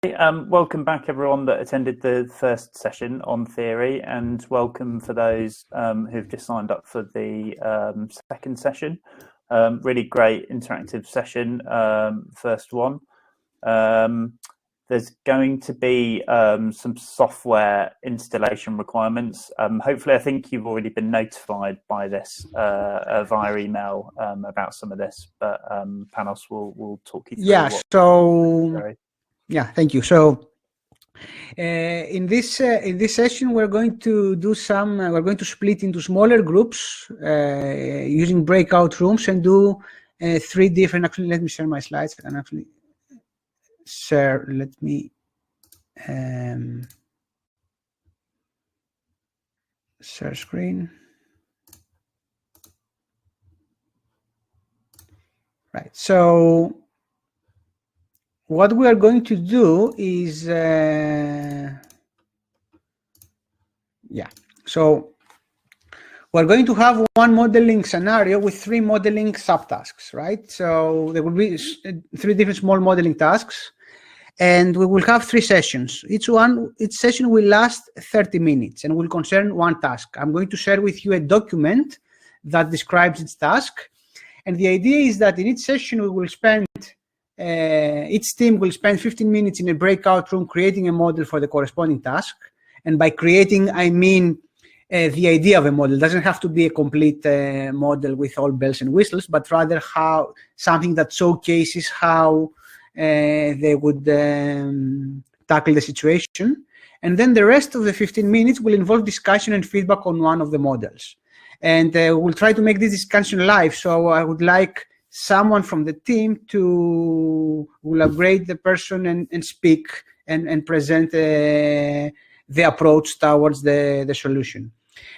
Welcome back everyone that attended the first session on theory, and welcome for those who've just signed up for the second session. Really great interactive session, first one. There's going to be some software installation requirements. Hopefully, I think you've already been notified by this via email about some of this, but Panos will talk you through. Yeah, yeah, thank you. So in this session, we're going to do we're going to split into smaller groups using breakout rooms and do 3 different, actually, let me share my slides. I can actually share, let me share screen. Right, so what we are going to do is, so we're going to have one modeling scenario with 3 modeling subtasks, right? So there will be 3 different small modeling tasks, and we will have 3 sessions. Each session will last 30 minutes and will concern one task. I'm going to share with you a document that describes its task, and the idea is that in each session we will spend each team will spend 15 minutes in a breakout room creating a model for the corresponding task. And by creating, I mean the idea of a model. It doesn't have to be a complete model with all bells and whistles, but rather something that showcases how they would tackle the situation. And then the rest of the 15 minutes will involve discussion and feedback on one of the models. And we'll try to make this discussion live. So I would like someone from the team will upgrade the person and speak and present the approach towards the solution.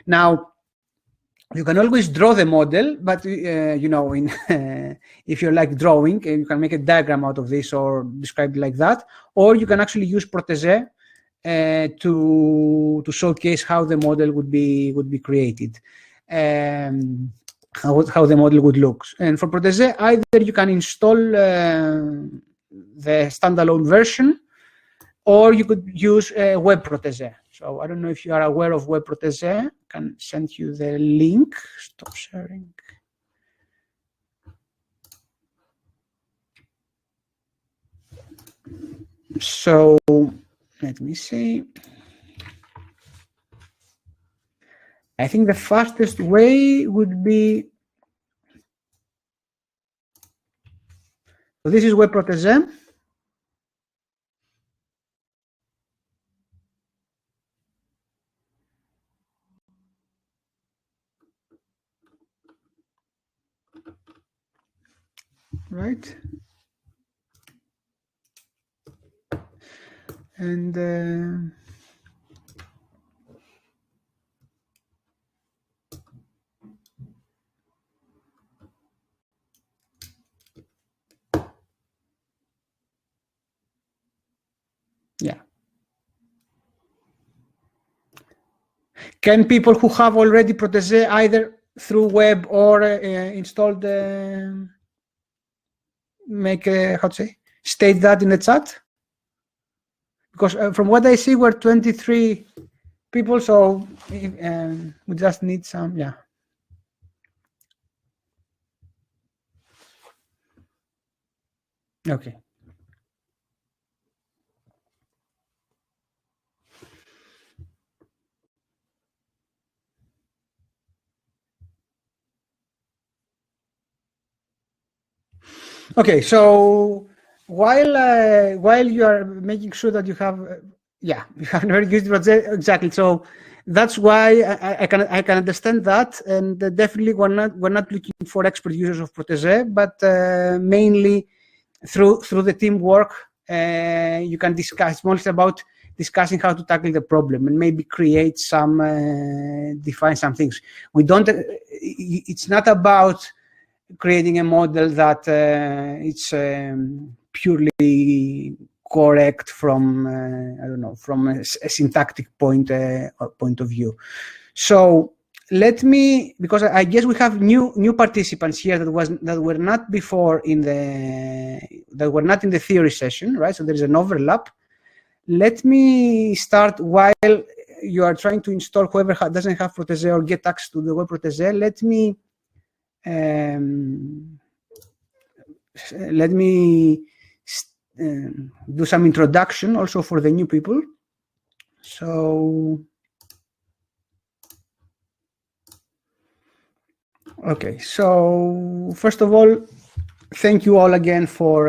Now, you can always draw the model, but you know, if you're like drawing, you can make a diagram out of this or describe it like that, or you can actually use Protégé to showcase how the model would be created. How the model would look. And for Protégé, either you can install the standalone version, or you could use Web Protégé. So I don't know if you are aware of Web Protégé. I can send you the link. Stop sharing. So let me see. I think the fastest way would be, so this is Web Protégé. Right. And yeah. Can people who have already Protégé either through web or installed state that in the chat? Because from what I see, we're 23 people, so we just need some, yeah. Okay. Okay, so while you are making sure that you have, you have already used Protégé, exactly. So that's why I can understand that, and definitely we're not looking for expert users of Protégé, but mainly through the teamwork, you can discuss. It's mostly about discussing how to tackle the problem and maybe create some, define some things. We don't. It's not about creating a model that it's purely correct from I don't know, from a syntactic point of view. So let me, because I guess we have new participants here that were not before in the theory session, right? So there is an overlap. let me start while you are trying to install whoever doesn't have Protege or get access to the web Protege. Let me do some introduction also for the new people. So, okay. So first of all, thank you all again for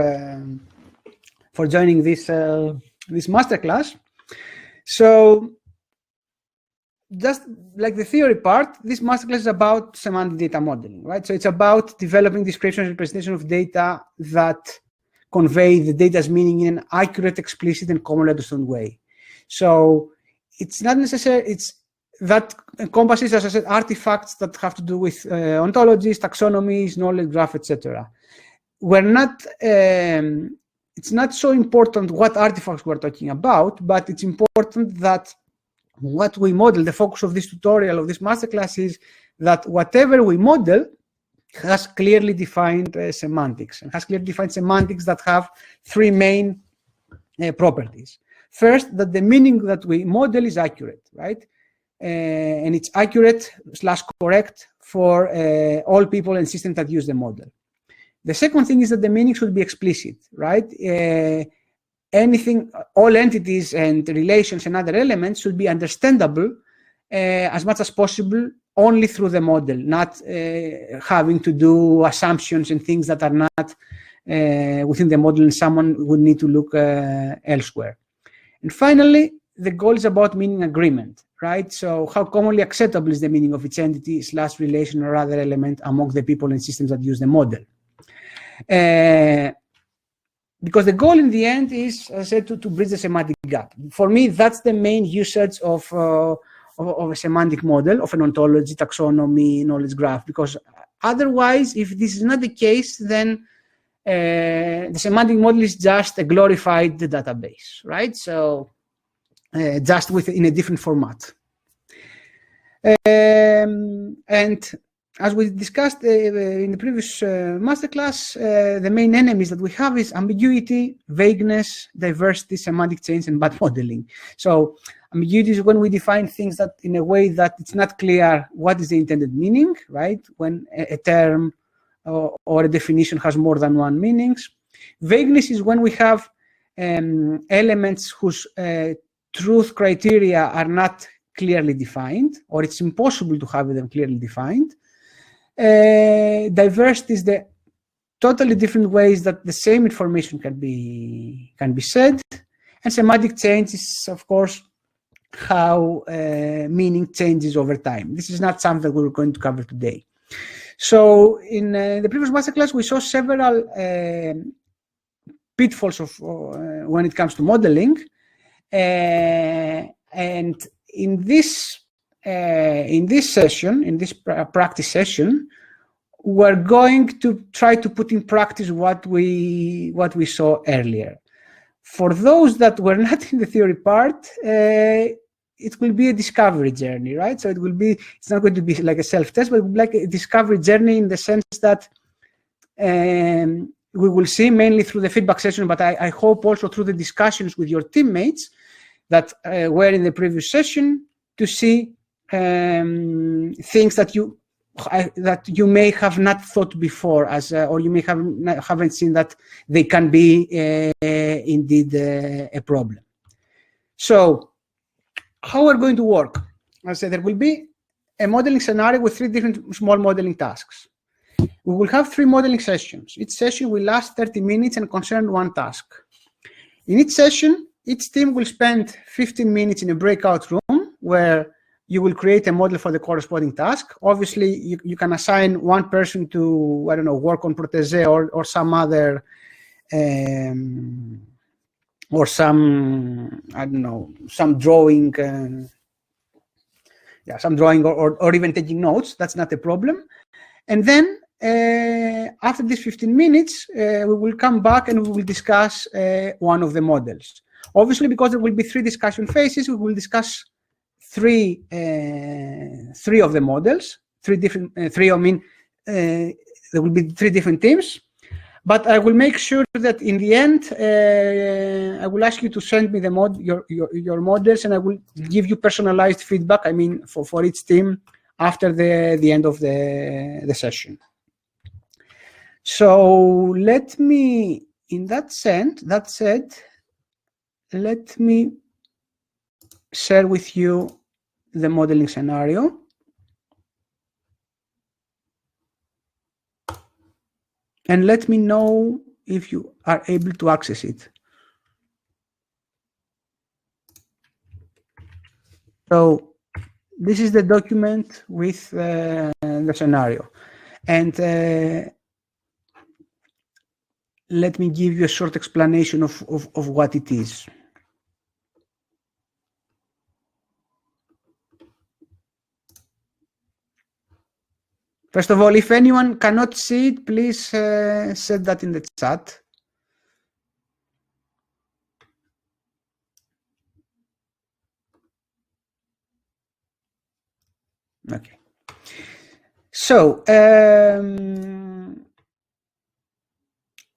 joining this this masterclass. So, just like the theory part, this masterclass is about semantic data modeling, right? So it's about developing description and representation of data that convey the data's meaning in an accurate, explicit, and commonly understood way. So it's not necessary, it's that encompasses, as I said, artifacts that have to do with ontologies, taxonomies, knowledge graph, etc. We're not, it's not so important what artifacts we're talking about, but it's important that what we model, the focus of this tutorial, of this masterclass, is that whatever we model has clearly defined semantics, and has clearly defined semantics that have three main properties. First, that the meaning that we model is accurate, right? And it's accurate / correct for all people and systems that use the model. The second thing is that the meaning should be explicit, right? Anything, all entities and relations and other elements should be understandable as much as possible only through the model, not having to do assumptions and things that are not within the model, and someone would need to look elsewhere. And finally, the goal is about meaning agreement, right? So how commonly acceptable is the meaning of its entity / relation or other element among the people and systems that use the model? Because the goal in the end is, as I said, to bridge the semantic gap. For me, that's the main usage of a semantic model, of an ontology, taxonomy, knowledge graph. Because otherwise, if this is not the case, then the semantic model is just a glorified database, right? So just in a different format. And as we discussed in the previous masterclass, the main enemies that we have is ambiguity, vagueness, diversity, semantic change, and bad modeling. So ambiguity is when we define things that in a way that it's not clear what is the intended meaning, right? When a term or a definition has more than one meanings. Vagueness is when we have elements whose truth criteria are not clearly defined, or it's impossible to have them clearly defined. Diversity is the totally different ways that the same information can be said, and semantic change is, of course, how meaning changes over time. This is not something that we're going to cover today. So in the previous masterclass, we saw several pitfalls of when it comes to modeling, and in this session, in this practice session, we're going to try to put in practice what we saw earlier. For those that were not in the theory part, it will be a discovery journey, right? So it's not going to be like a self-test, but it will be like a discovery journey in the sense that we will see mainly through the feedback session, but I hope also through the discussions with your teammates that were in the previous session, to see things that you may have not thought before, or you may haven't seen that they can be indeed a problem. So how we're going to work? As I said, there will be a modeling scenario with 3 different small modeling tasks. We will have 3 modeling sessions. Each session will last 30 minutes and concern one task. In each session, each team will spend 15 minutes in a breakout room where you will create a model for the corresponding task. Obviously, you can assign one person to, I don't know, work on Protege or some other, or some, I don't know, some drawing, some drawing or even taking notes. That's not a problem. And then after these 15 minutes, we will come back and we will discuss one of the models. Obviously, because there will be 3 discussion phases, we will discuss 3 of the models, 3 different, 3, I mean, there will be 3 different teams. But I will make sure that in the end, I will ask you to send me your models, and I will give you personalized feedback. I mean, for each team after the end of the session. So let me, in that said, let me share with you the modeling scenario. And let me know if you are able to access it. So this is the document with the scenario. And let me give you a short explanation of what it is. First of all, if anyone cannot see it, please set that in the chat. Okay. So,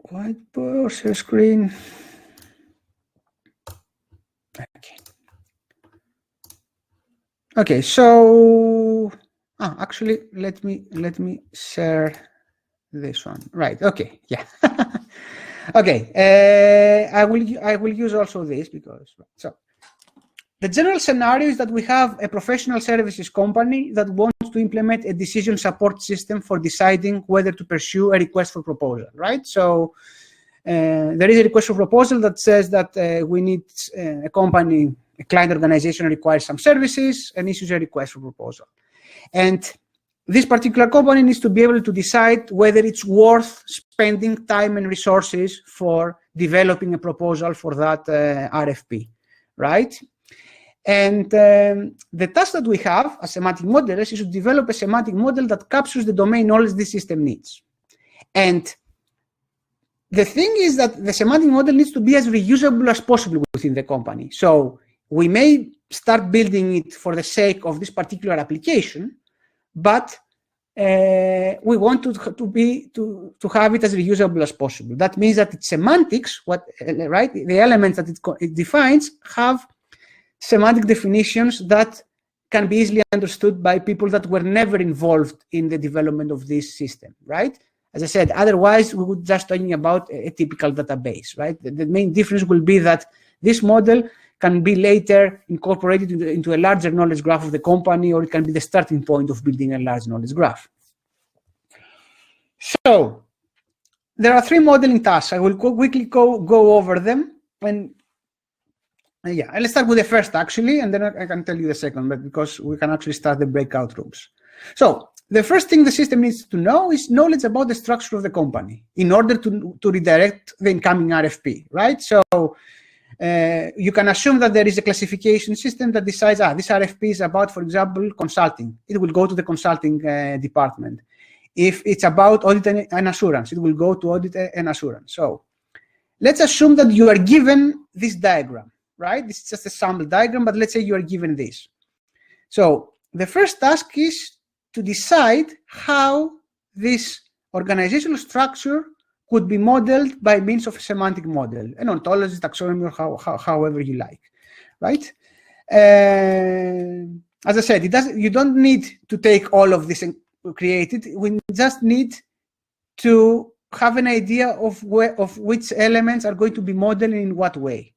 whiteboard, share screen. Okay. Okay. So, actually, let me share this one. Right. Okay. Yeah. Okay. I will use also this because so. The general scenario is that we have a professional services company that wants to implement a decision support system for deciding whether to pursue a request for proposal, right? So there is a request for proposal that says that we need a company, a client organization requires some services and issues a request for proposal. And this particular company needs to be able to decide whether it's worth spending time and resources for developing a proposal for that RFP, right? And the task that we have as semantic modelers is to develop a semantic model that captures the domain knowledge this system needs. And the thing is that the semantic model needs to be as reusable as possible within the company. So we may start building it for the sake of this particular application, but we want to have it as reusable as possible. That means that its semantics, right, the elements that it defines have semantic definitions that can be easily understood by people that were never involved in the development of this system, right? As I said, otherwise we would just talking about a typical database, right? The main difference will be that this model can be later incorporated into a larger knowledge graph of the company, or it can be the starting point of building a large knowledge graph. So there are three modeling tasks. I will quickly go over them, and yeah, let's start with the first actually, and then I can tell you the second, but because we can actually start the breakout rooms. So the first thing the system needs to know is knowledge about the structure of the company in order to redirect the incoming RFP, right? So you can assume that there is a classification system that decides, this RFP is about, for example, consulting. It will go to the consulting department. If it's about audit and assurance, it will go to audit and assurance. So let's assume that you are given this diagram, right? This is just a sample diagram, but let's say you are given this. So the first task is to decide how this organizational structure could be modeled by means of a semantic model, an ontologist, taxonomy, or however you like, right? As I said, you don't need to take all of this and create it. We just need to have an idea of which elements are going to be modeled in what way,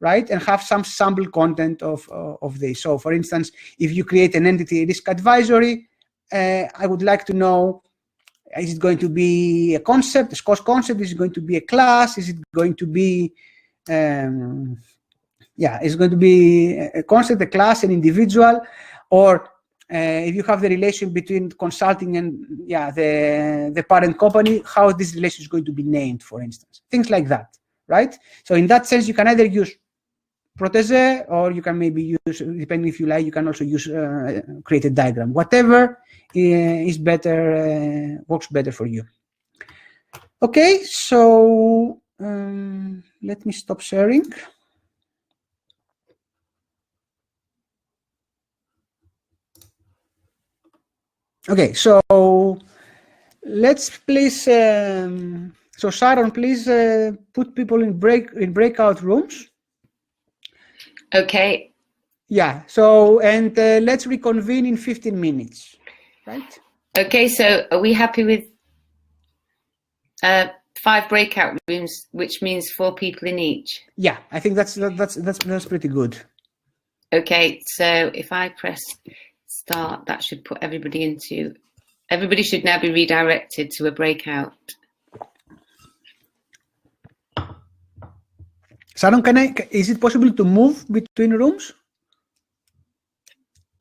right? And have some sample content of this. So for instance, if you create an entity risk advisory, I would like to know, is it going to be a concept, a SKOS concept? Is it going to be a class? Is it going to be, is it going to be a concept, a class, an individual? Or if you have the relation between consulting and the parent company, how this relation is going to be named, for instance. Things like that, right? So in that sense, you can either use protege, or you can maybe use, depending if you like, you can also use create a diagram. Whatever is better, works better for you. Okay, so let me stop sharing. Okay, so let's please So Sharon, please put people in breakout rooms. Okay. Yeah. So and let's reconvene in 15 minutes, right? Okay. So are we happy with 5 breakout rooms, which means 4 people in each? Yeah, I think that's pretty good. Okay. So if I press start, that should put everybody into. Everybody should now be redirected to a breakout. Sharon, is it possible to move between rooms?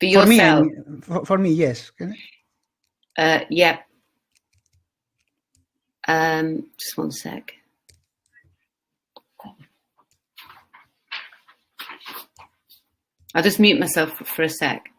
For yourself? For me, yes. Can I? Yeah. Just one sec. I'll just mute myself for a sec.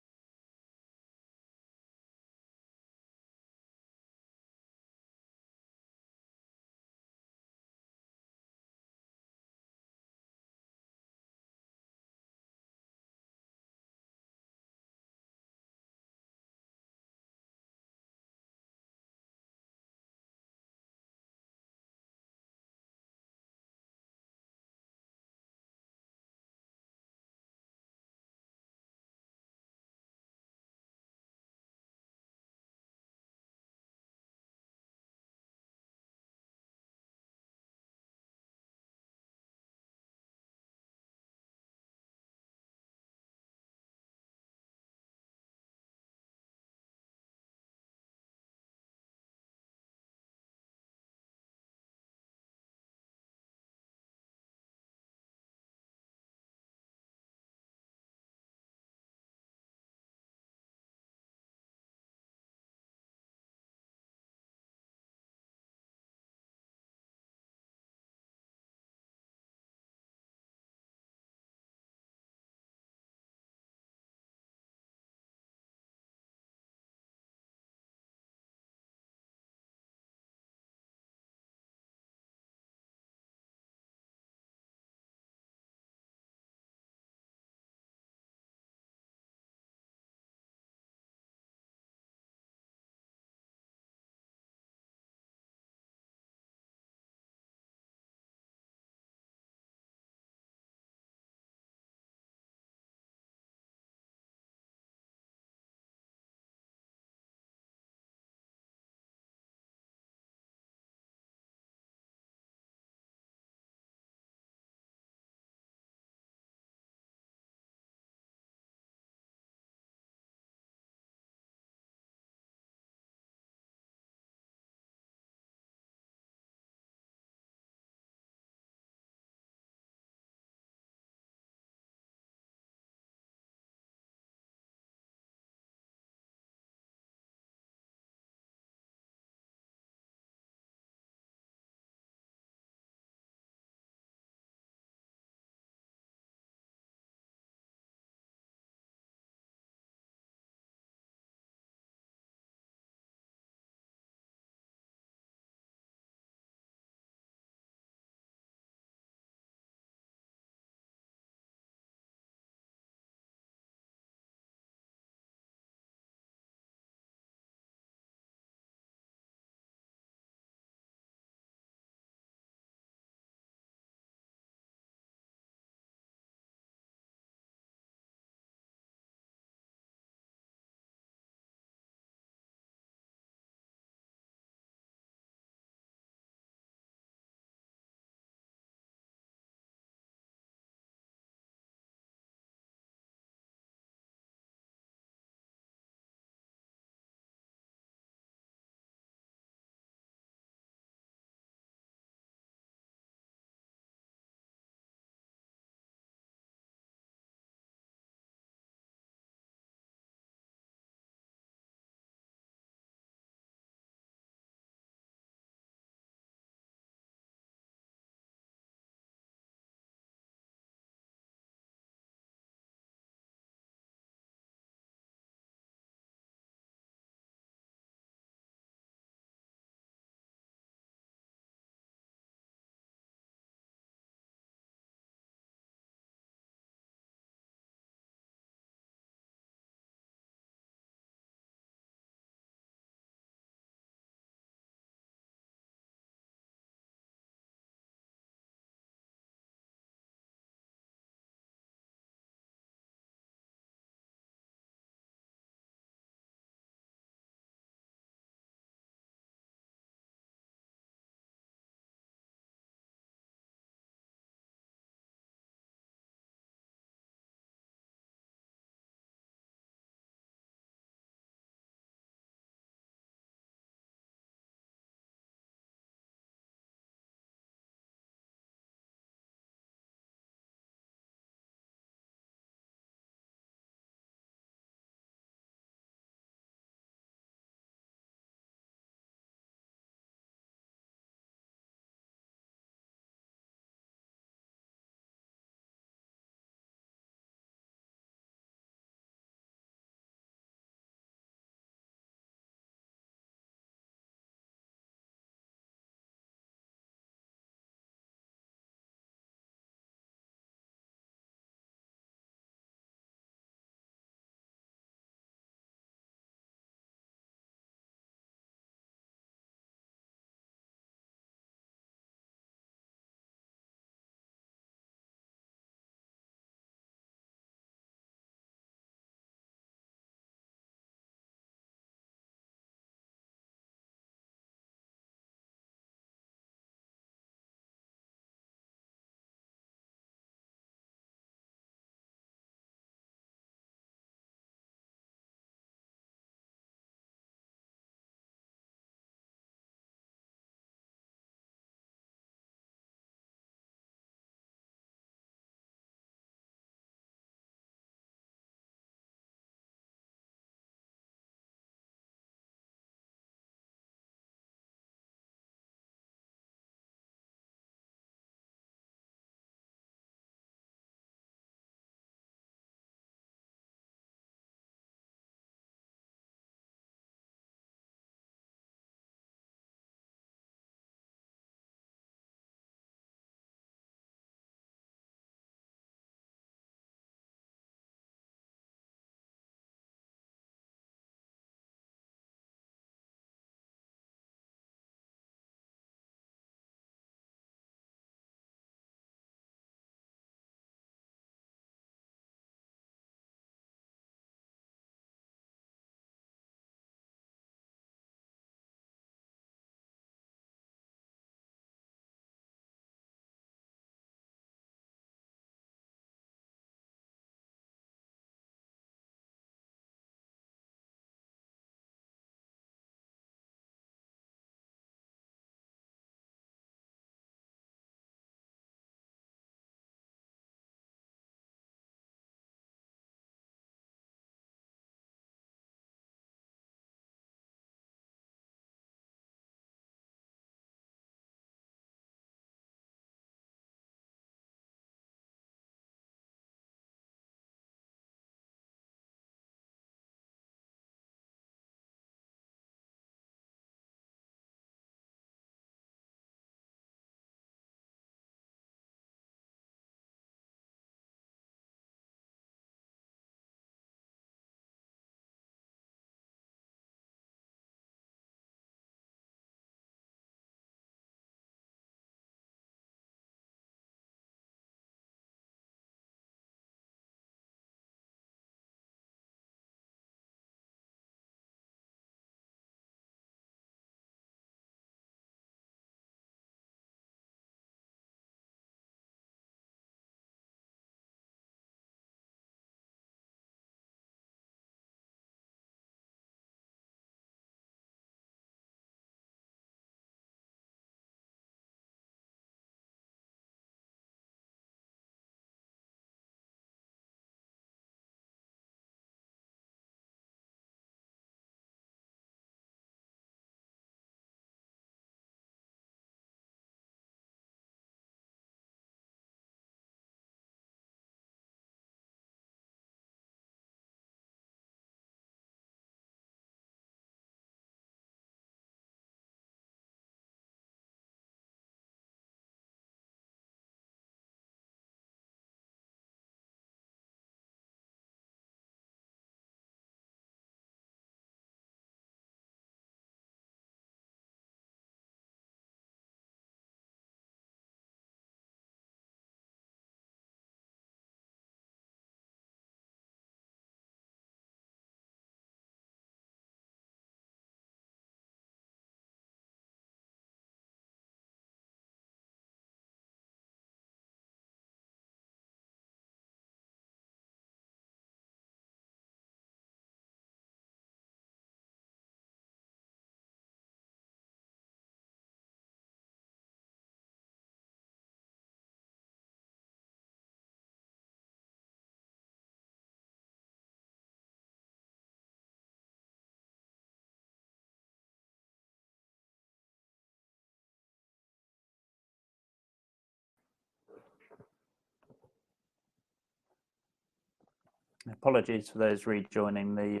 Apologies for those rejoining. The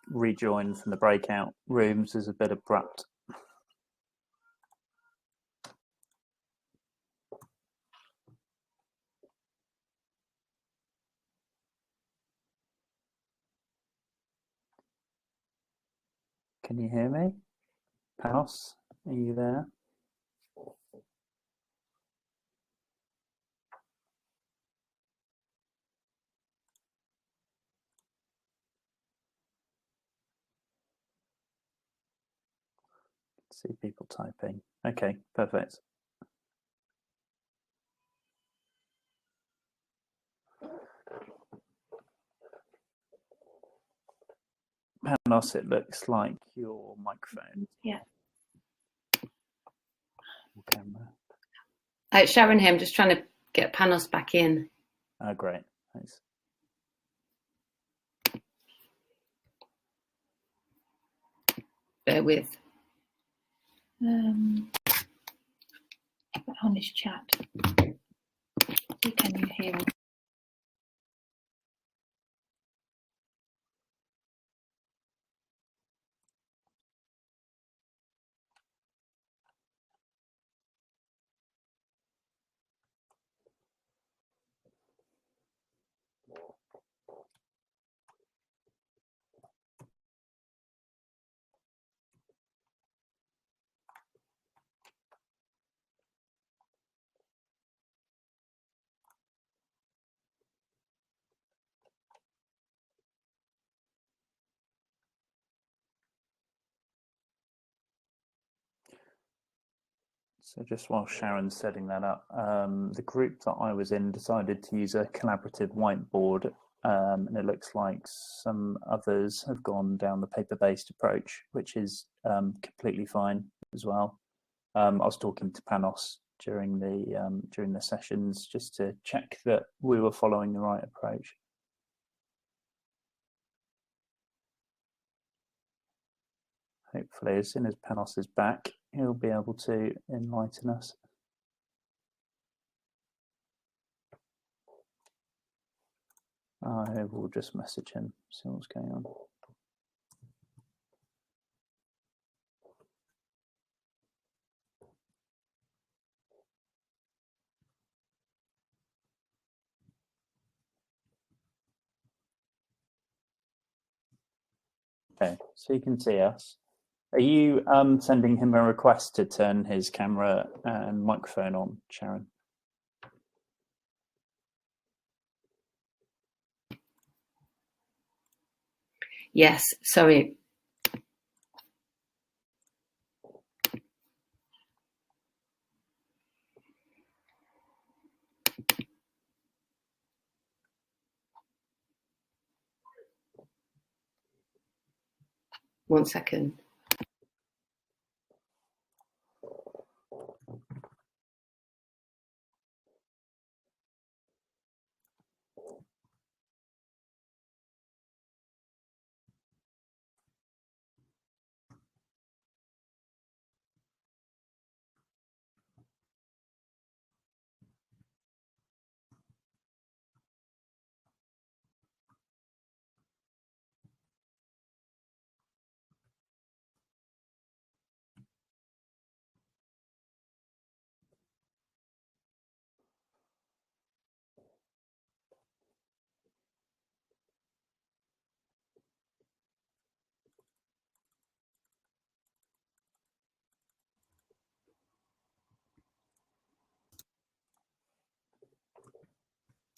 rejoin from the breakout rooms is a bit abrupt. Can you hear me? Panos, are you there? See people typing. Okay, perfect. Panos, it looks like your microphone. Yeah. Camera. Sharon here. I'm just trying to get Panos back in. Oh, great. Thanks. Bear with. On this chat. Can you hear me? So just while Sharon's setting that up, the group that I was in decided to use a collaborative whiteboard, and it looks like some others have gone down the paper-based approach, which is completely fine as well. I was talking to Panos during the sessions just to check that we were following the right approach. Hopefully, as soon as Panos is back, he'll be able to enlighten us. I will just message him, see what's going on. Okay, so you can see us. Are you sending him a request to turn his camera and microphone on, Sharon? Yes, sorry. One second.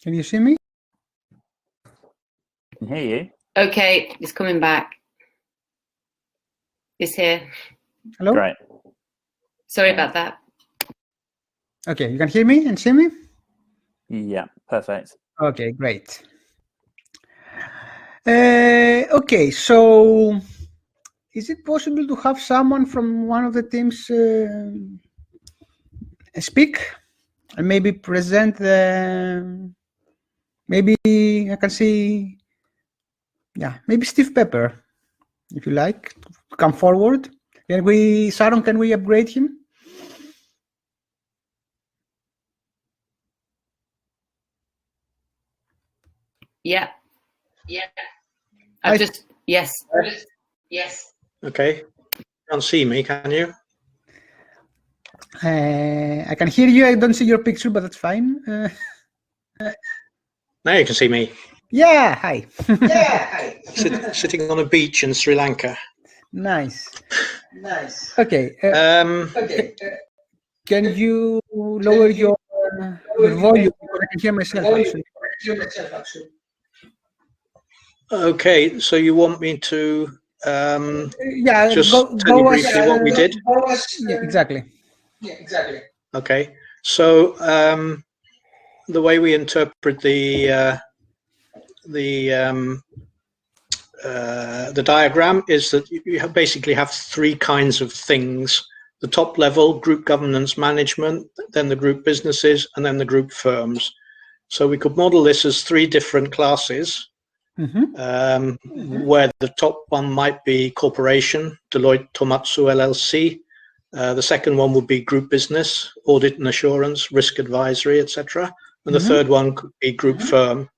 Can you see me? I can hear you. Okay, it's coming back. It's here. Hello? Great. Sorry about that. Okay, you can hear me and see me? Yeah, perfect. Okay, great. Okay, so is it possible to have someone from one of the teams speak and maybe present the, maybe I can see, yeah, maybe Steve Pepper, if you like, come forward. Sharon, can we upgrade him? Yeah. Yes. Okay. You can't see me, can you? I can hear you. I don't see your picture, but that's fine. Now you can see me. Yeah, hi. Sitting on a beach in Sri Lanka. Nice. Okay. Can you lower your volume? Because I can hear myself, actually. Okay, so you want me to just go tell you briefly what we did? Yeah, exactly. Okay, so the way we interpret the diagram is that you basically have three kinds of things: the top level, group governance management, then the group businesses, and then the group firms. So we could model this as three different classes, where the top one might be corporation, Deloitte Tohmatsu LLC. The second one would be group business, audit and assurance, risk advisory, etc. And the third one could be group firm,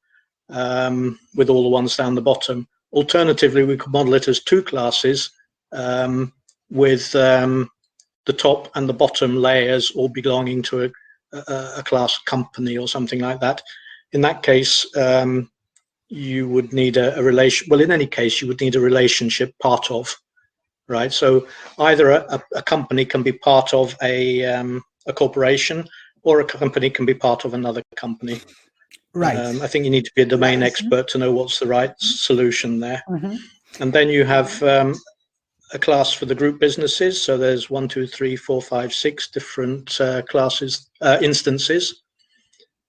with all the ones down the bottom. Alternatively, we could model it as two classes, with the top and the bottom layers all belonging to a class company or something like that. In that case, you would need a relation. Well, in any case, you would need a relationship part of, right? So either a company can be part of a corporation, or a company can be part of another company. Right. I think you need to be a domain expert to know what's the right solution there. And then you have a class for the group businesses. So there's 1, 2, 3, 4, 5, 6 different classes, instances.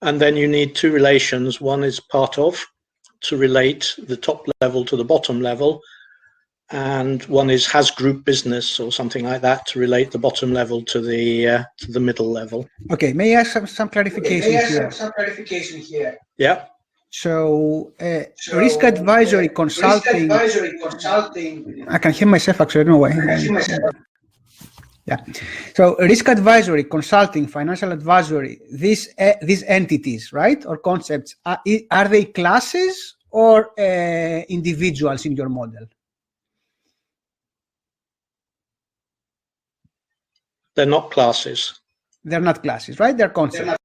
And then you need two relations. One is part of, to relate the top level to the bottom level. And one is has group business or something like that, to relate the bottom level to the middle level. Okay, may I ask some clarification here? Yeah. So, risk advisory consulting. I can hear myself actually. I don't know why. Yeah. So, risk advisory, consulting, financial advisory. These entities, right, or concepts, are they classes or individuals in your model? They're not classes. They're not classes, right? They're concepts.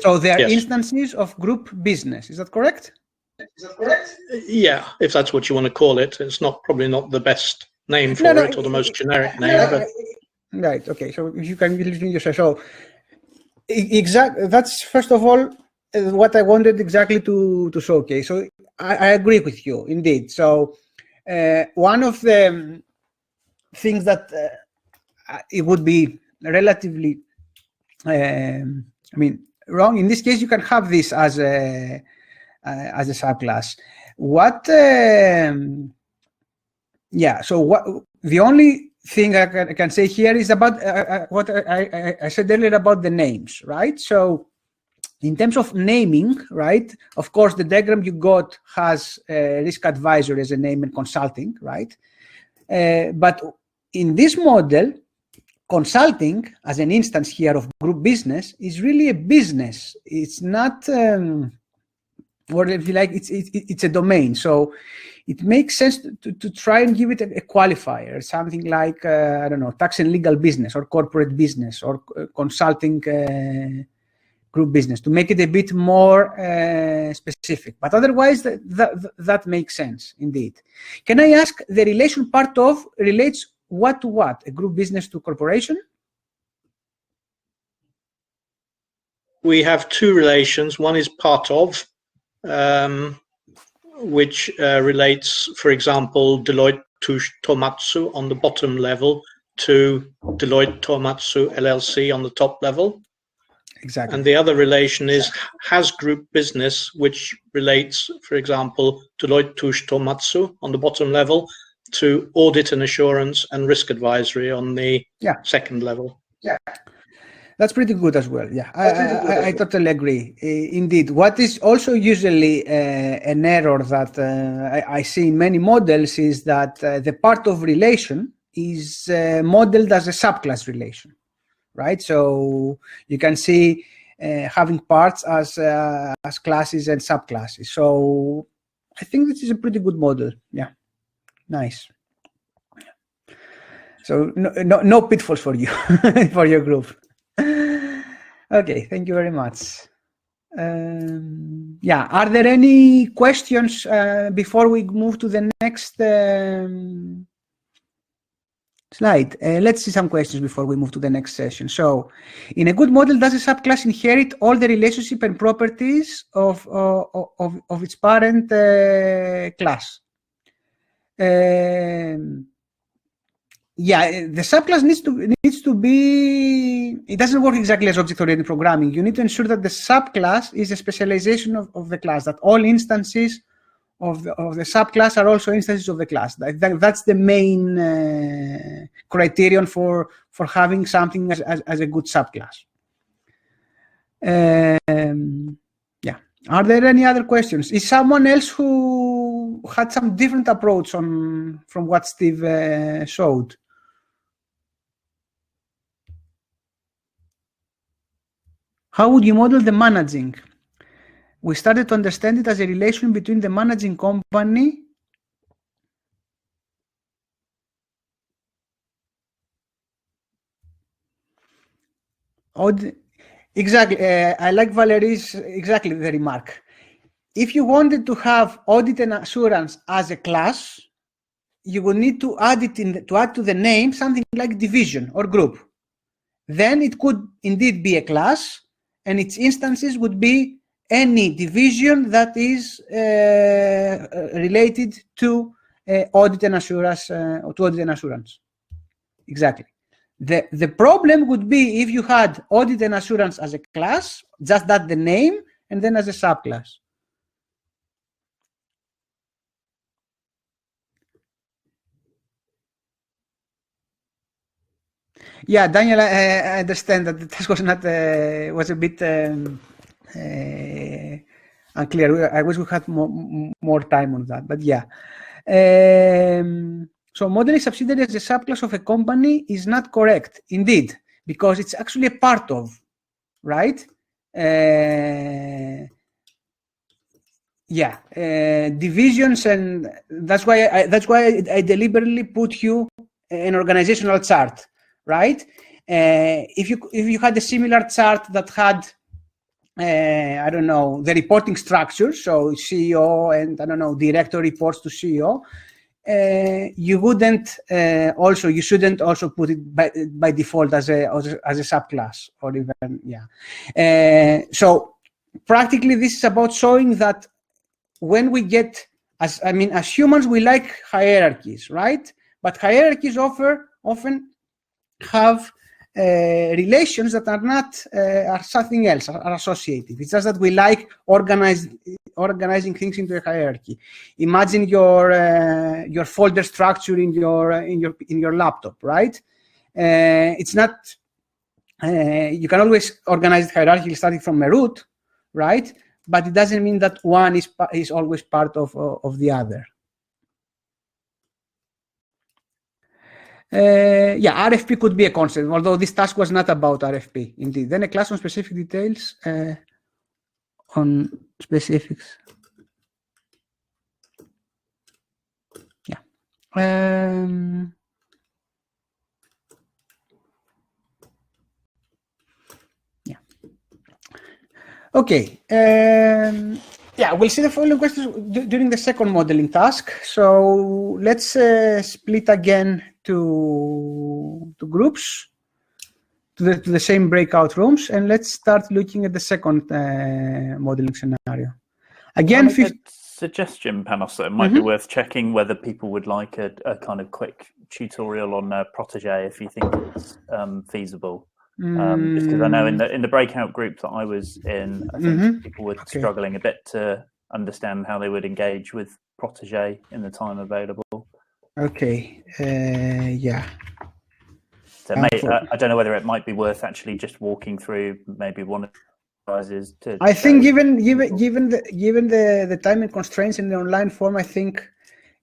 So they're instances of group business. Is that correct? Yeah, if that's what you want to call it. It's probably not the best name for it, or the most generic name. But right. Okay. So if you can listen yourself. So that's first of all what I wanted exactly to showcase. So I agree with you indeed. So one of the things that it would be relatively, wrong. In this case, you can have this as a subclass. So what the only thing I can say here is about what I said earlier about the names, right? So in terms of naming, right? Of course, the diagram you got has risk advisory as a name and consulting, right? But in this model, consulting as an instance here of group business is really a business. It's not, or if you like, it's a domain. So it makes sense to try and give it a qualifier, something like, I don't know, tax and legal business or corporate business or consulting group business, to make it a bit more specific. But otherwise, that makes sense indeed. Can I ask, the relation part of relates what to what? A group business to corporation? we have two relations. One is part of, which relates, for example, Deloitte Tohmatsu on the bottom level to Deloitte Tohmatsu LLC on the top level. Exactly. And the other relation is has group business, which relates, for example, Deloitte Tohmatsu on the bottom level to audit and assurance and risk advisory on the second level. Yeah. That's pretty good as well. Yeah, I totally agree. Indeed, what is also usually an error that I see in many models is that the part of relation is modeled as a subclass relation, right? So you can see having parts as classes and subclasses. So I think this is a pretty good model. Yeah, nice. So no pitfalls for you, for your group. Okay, thank you very much. Yeah, are there any questions before we move to the next slide? Let's see some questions before we move to the next session. So, in a good model, does a subclass inherit all the relationship and properties of its parent class? Yeah, the subclass needs to be. It doesn't work exactly as object-oriented programming. You need to ensure that the subclass is a specialization of the class. That all instances of the subclass are also instances of the class. That's the main criterion for having something as a good subclass. Yeah. Are there any other questions? Is someone else who had some different approach from what Steve showed? How would you model the managing? We started to understand it as a relation between the managing company exactly. I like Valerie's exactly the remark. If you wanted to have audit and assurance as a class, you would need to add it to add to the name something like division or group. Then it could indeed be a class, and its instances would be any division that is related to audit and assurance, or to audit and assurance. Exactly. The problem would be if you had audit and assurance as a class, just that the name, and then as a subclass. Yeah, Daniel, I understand that the task was not was a bit unclear. I wish we had more time on that, but yeah. So modeling subsidiary as a subclass of a company is not correct, indeed, because it's actually a part of, right? Yeah, divisions, and that's why I deliberately put you an organizational chart, right? If you had a similar chart that had I don't know, the reporting structure, so CEO and I don't know, director reports to CEO, you wouldn't you shouldn't also put it by default as a subclass, or even so practically this is about showing that when we get as humans, we like hierarchies, right? But hierarchies often have relations that are not are something else, are associative. It's just that we like organizing things into a hierarchy. Imagine your folder structure in your laptop, right? It's not you can always organize it hierarchically starting from a root, right? But it doesn't mean that one is always part of the other. Yeah, RFP could be a concept, although this task was not about RFP, indeed. Then a class on specific details on specifics. Yeah. Yeah. Okay. Yeah, we'll see the following questions during the second modeling task. So let's split again to groups, to the same breakout rooms, and let's start looking at the second modeling scenario. Again, suggestion, Panos, that it might be worth checking whether people would like a kind of quick tutorial on Protégé if you think it's feasible. Just because I know in the breakout group that I was in, I think people were struggling a bit to understand how they would engage with Protégé in the time available. Okay. Yeah. So I don't know whether it might be worth actually just walking through maybe one of the exercises. I think given the time and constraints in the online form, I think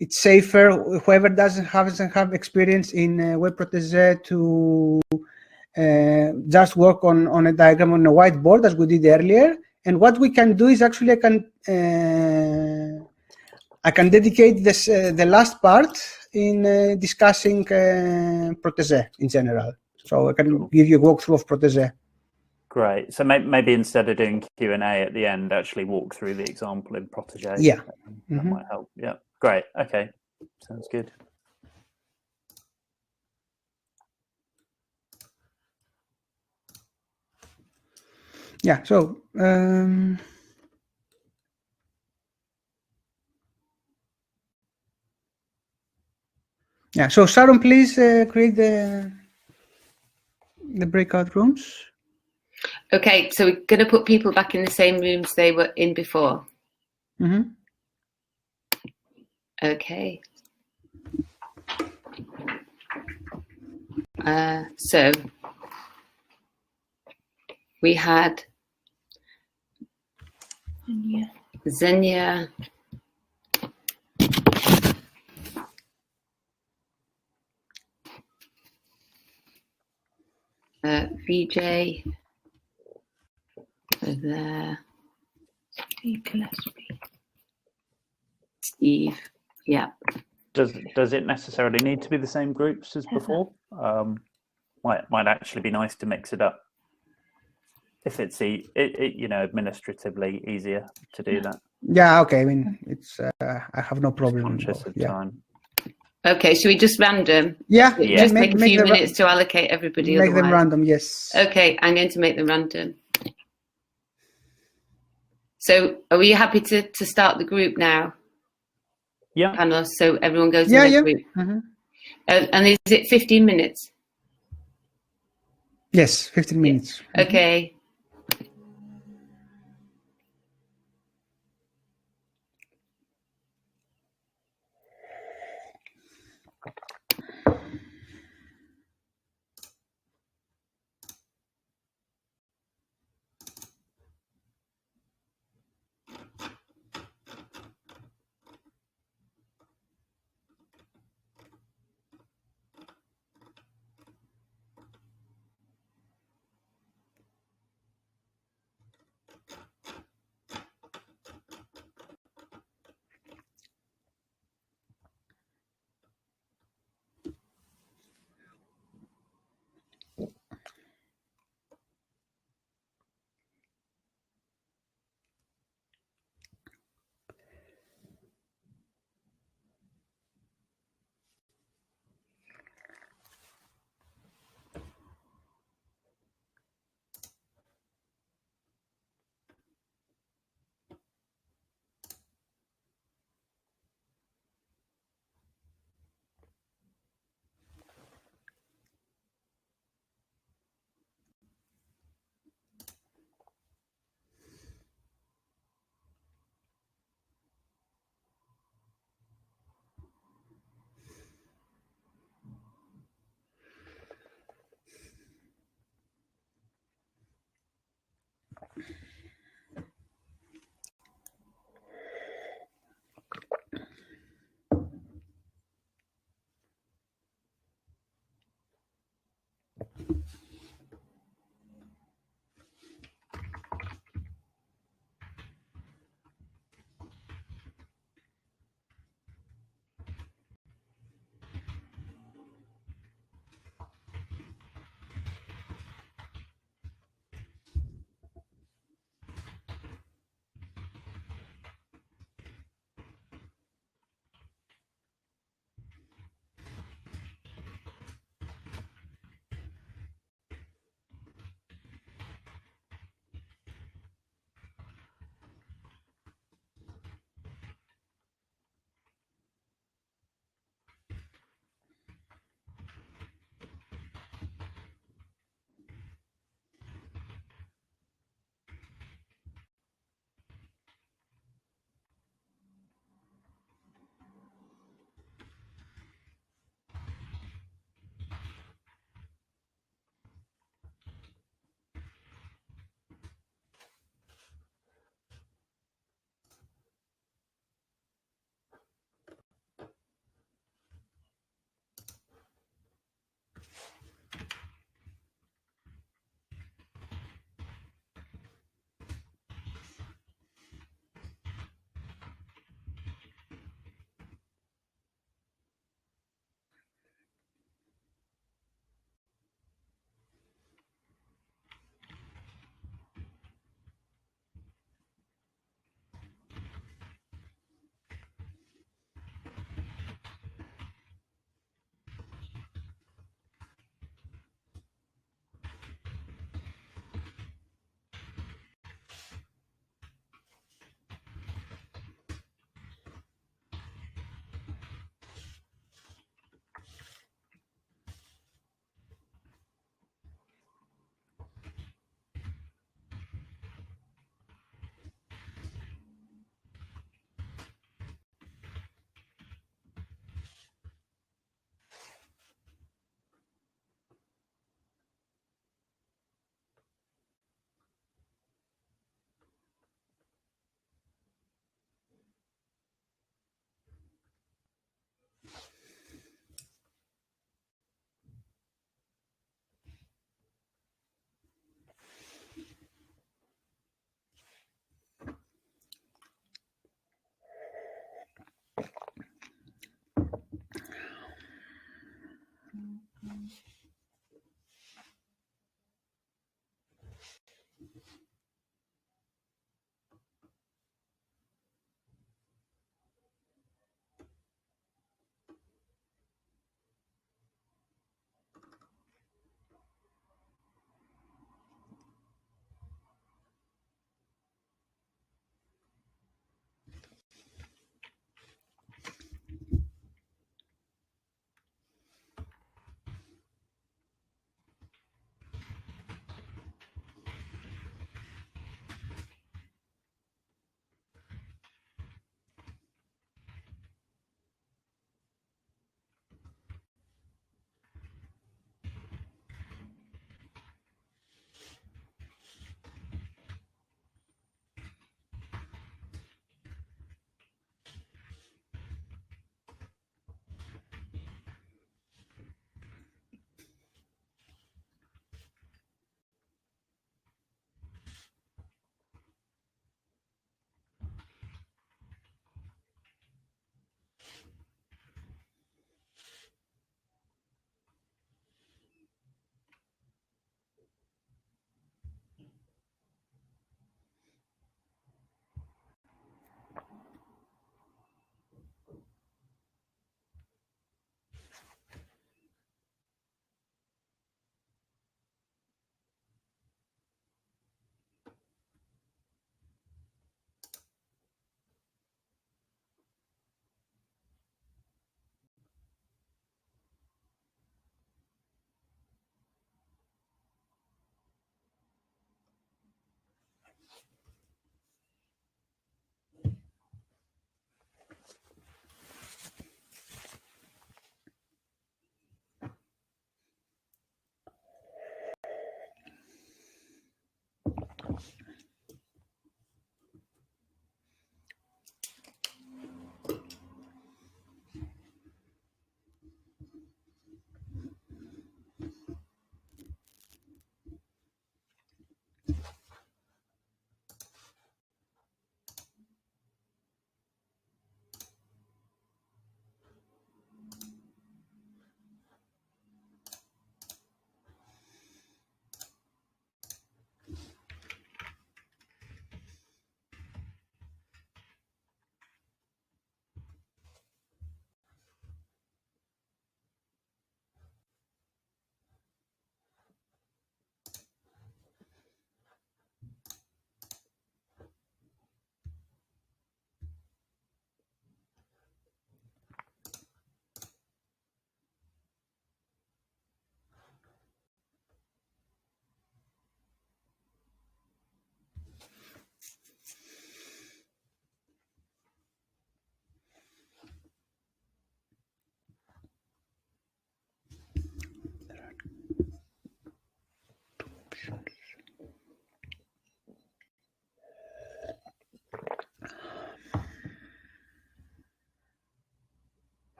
it's safer whoever doesn't have experience in Web Protégé to just work on a diagram on a whiteboard as we did earlier. And what we can do is actually I can dedicate this the last part in discussing protégé in general. So I can give you a walkthrough of protégé. Great. So maybe instead of doing Q&A at the end, actually walk through the example in protégé. Yeah. That might help. Yeah. Great. Okay. Sounds good. Yeah. So. Yeah. So Sharon, please create the breakout rooms. Okay, so we're going to put people back in the same rooms they were in before. Okay. So we had Xenia, VJ there, Steve, yeah. Does it necessarily need to be the same groups as before? Might actually be nice to mix it up if it's administratively easier to do that. Yeah. Okay. I mean, it's I have no problem. Conscious of time. Okay, should we just random? Yeah. Just take a few minutes to allocate everybody. Make them random. Yes. Okay, I'm going to make them random. So, are we happy to start the group now? Yeah. Panos, so everyone goes in the group. And is it 15 minutes? Yes, 15 minutes. Okay.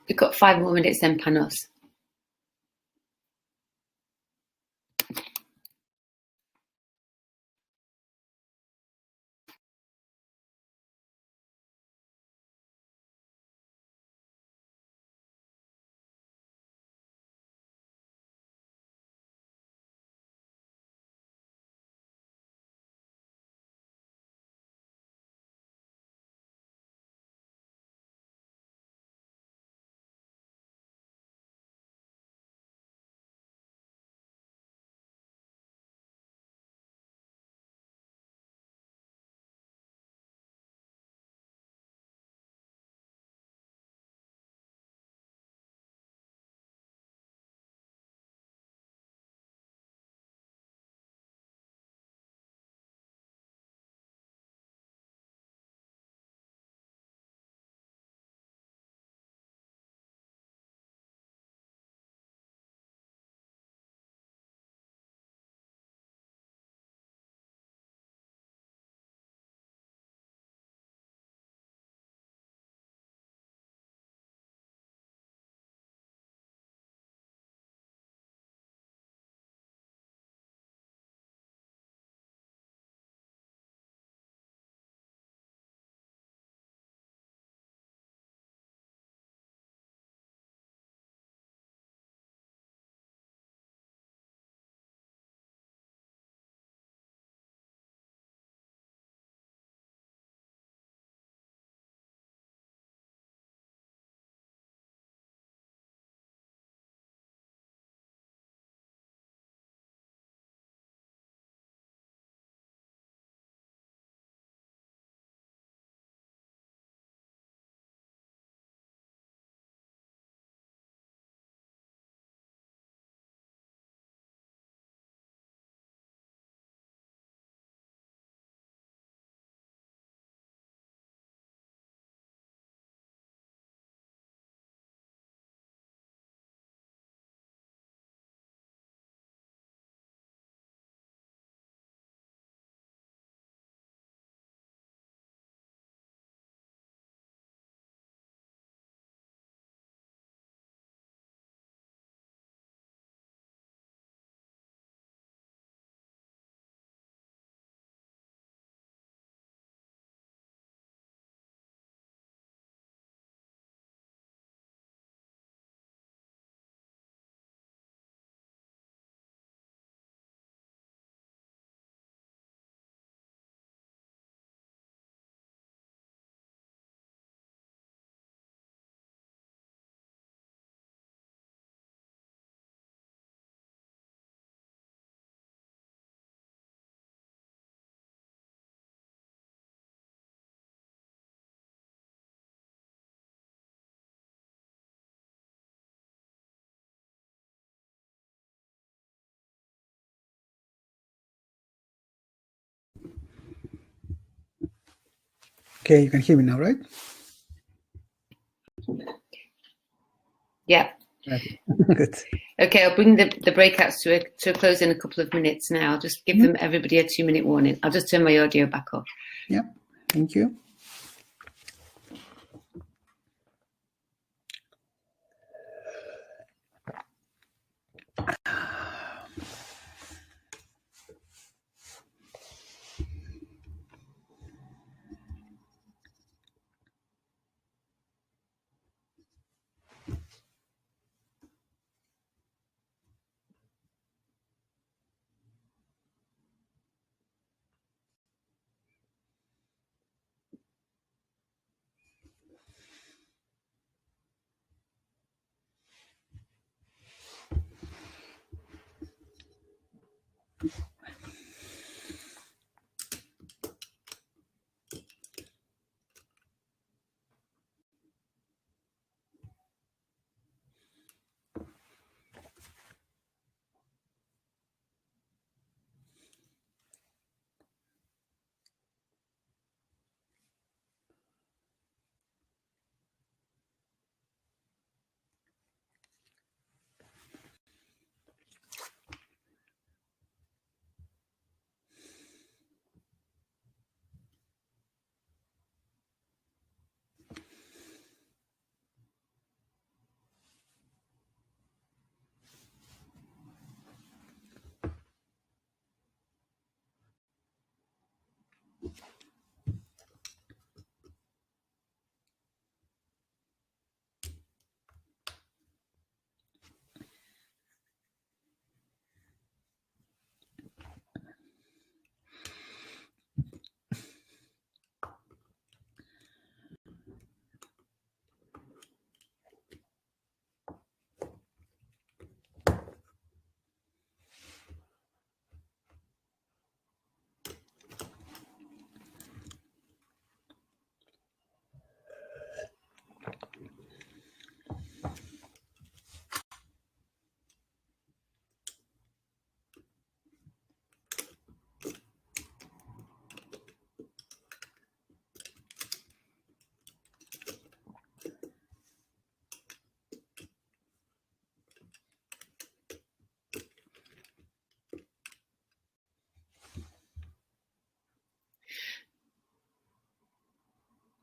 We've got 5 more minutes then, Panos. Okay, you can hear me now, right? Yeah. Good. Okay, I'll bring the breakouts to a close in a couple of minutes now. I'll just give them everybody a 2-minute warning. I'll just turn my audio back off. Yeah, thank you.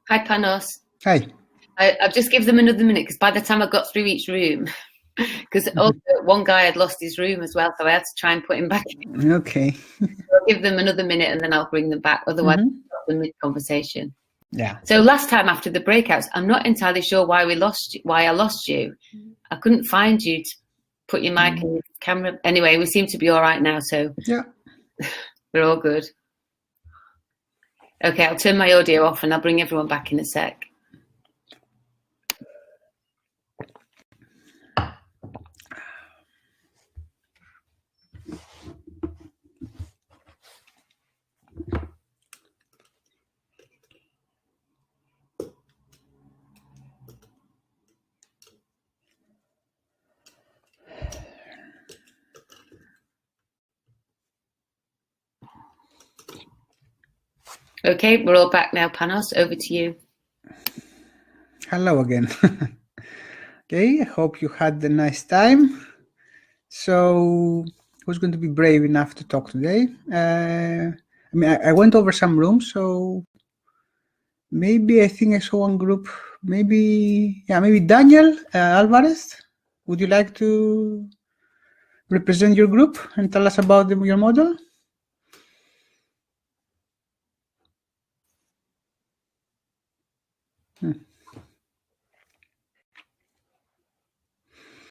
Hi, Panos. Hi. I've just give them another minute because by the time I got through each room, because also one guy had lost his room as well, so I had to try and put him back in. Okay. So I'll give them another minute and then I'll bring them back. Otherwise, I'll stop the mid-conversation. Yeah. So last time after the breakouts, I'm not entirely sure why I lost you. I couldn't find you to put your mic and your camera. Anyway, we seem to be all right now, so yeah, we're all good. Okay, I'll turn my audio off and I'll bring everyone back in a sec. Okay, we're all back now. Panos, over to you. Hello again. Okay, I hope you had a nice time. So, who's going to be brave enough to talk today? I mean, I went over some rooms, so maybe I think I saw one group. Maybe Daniel Alvarez. Would you like to represent your group and tell us about your model?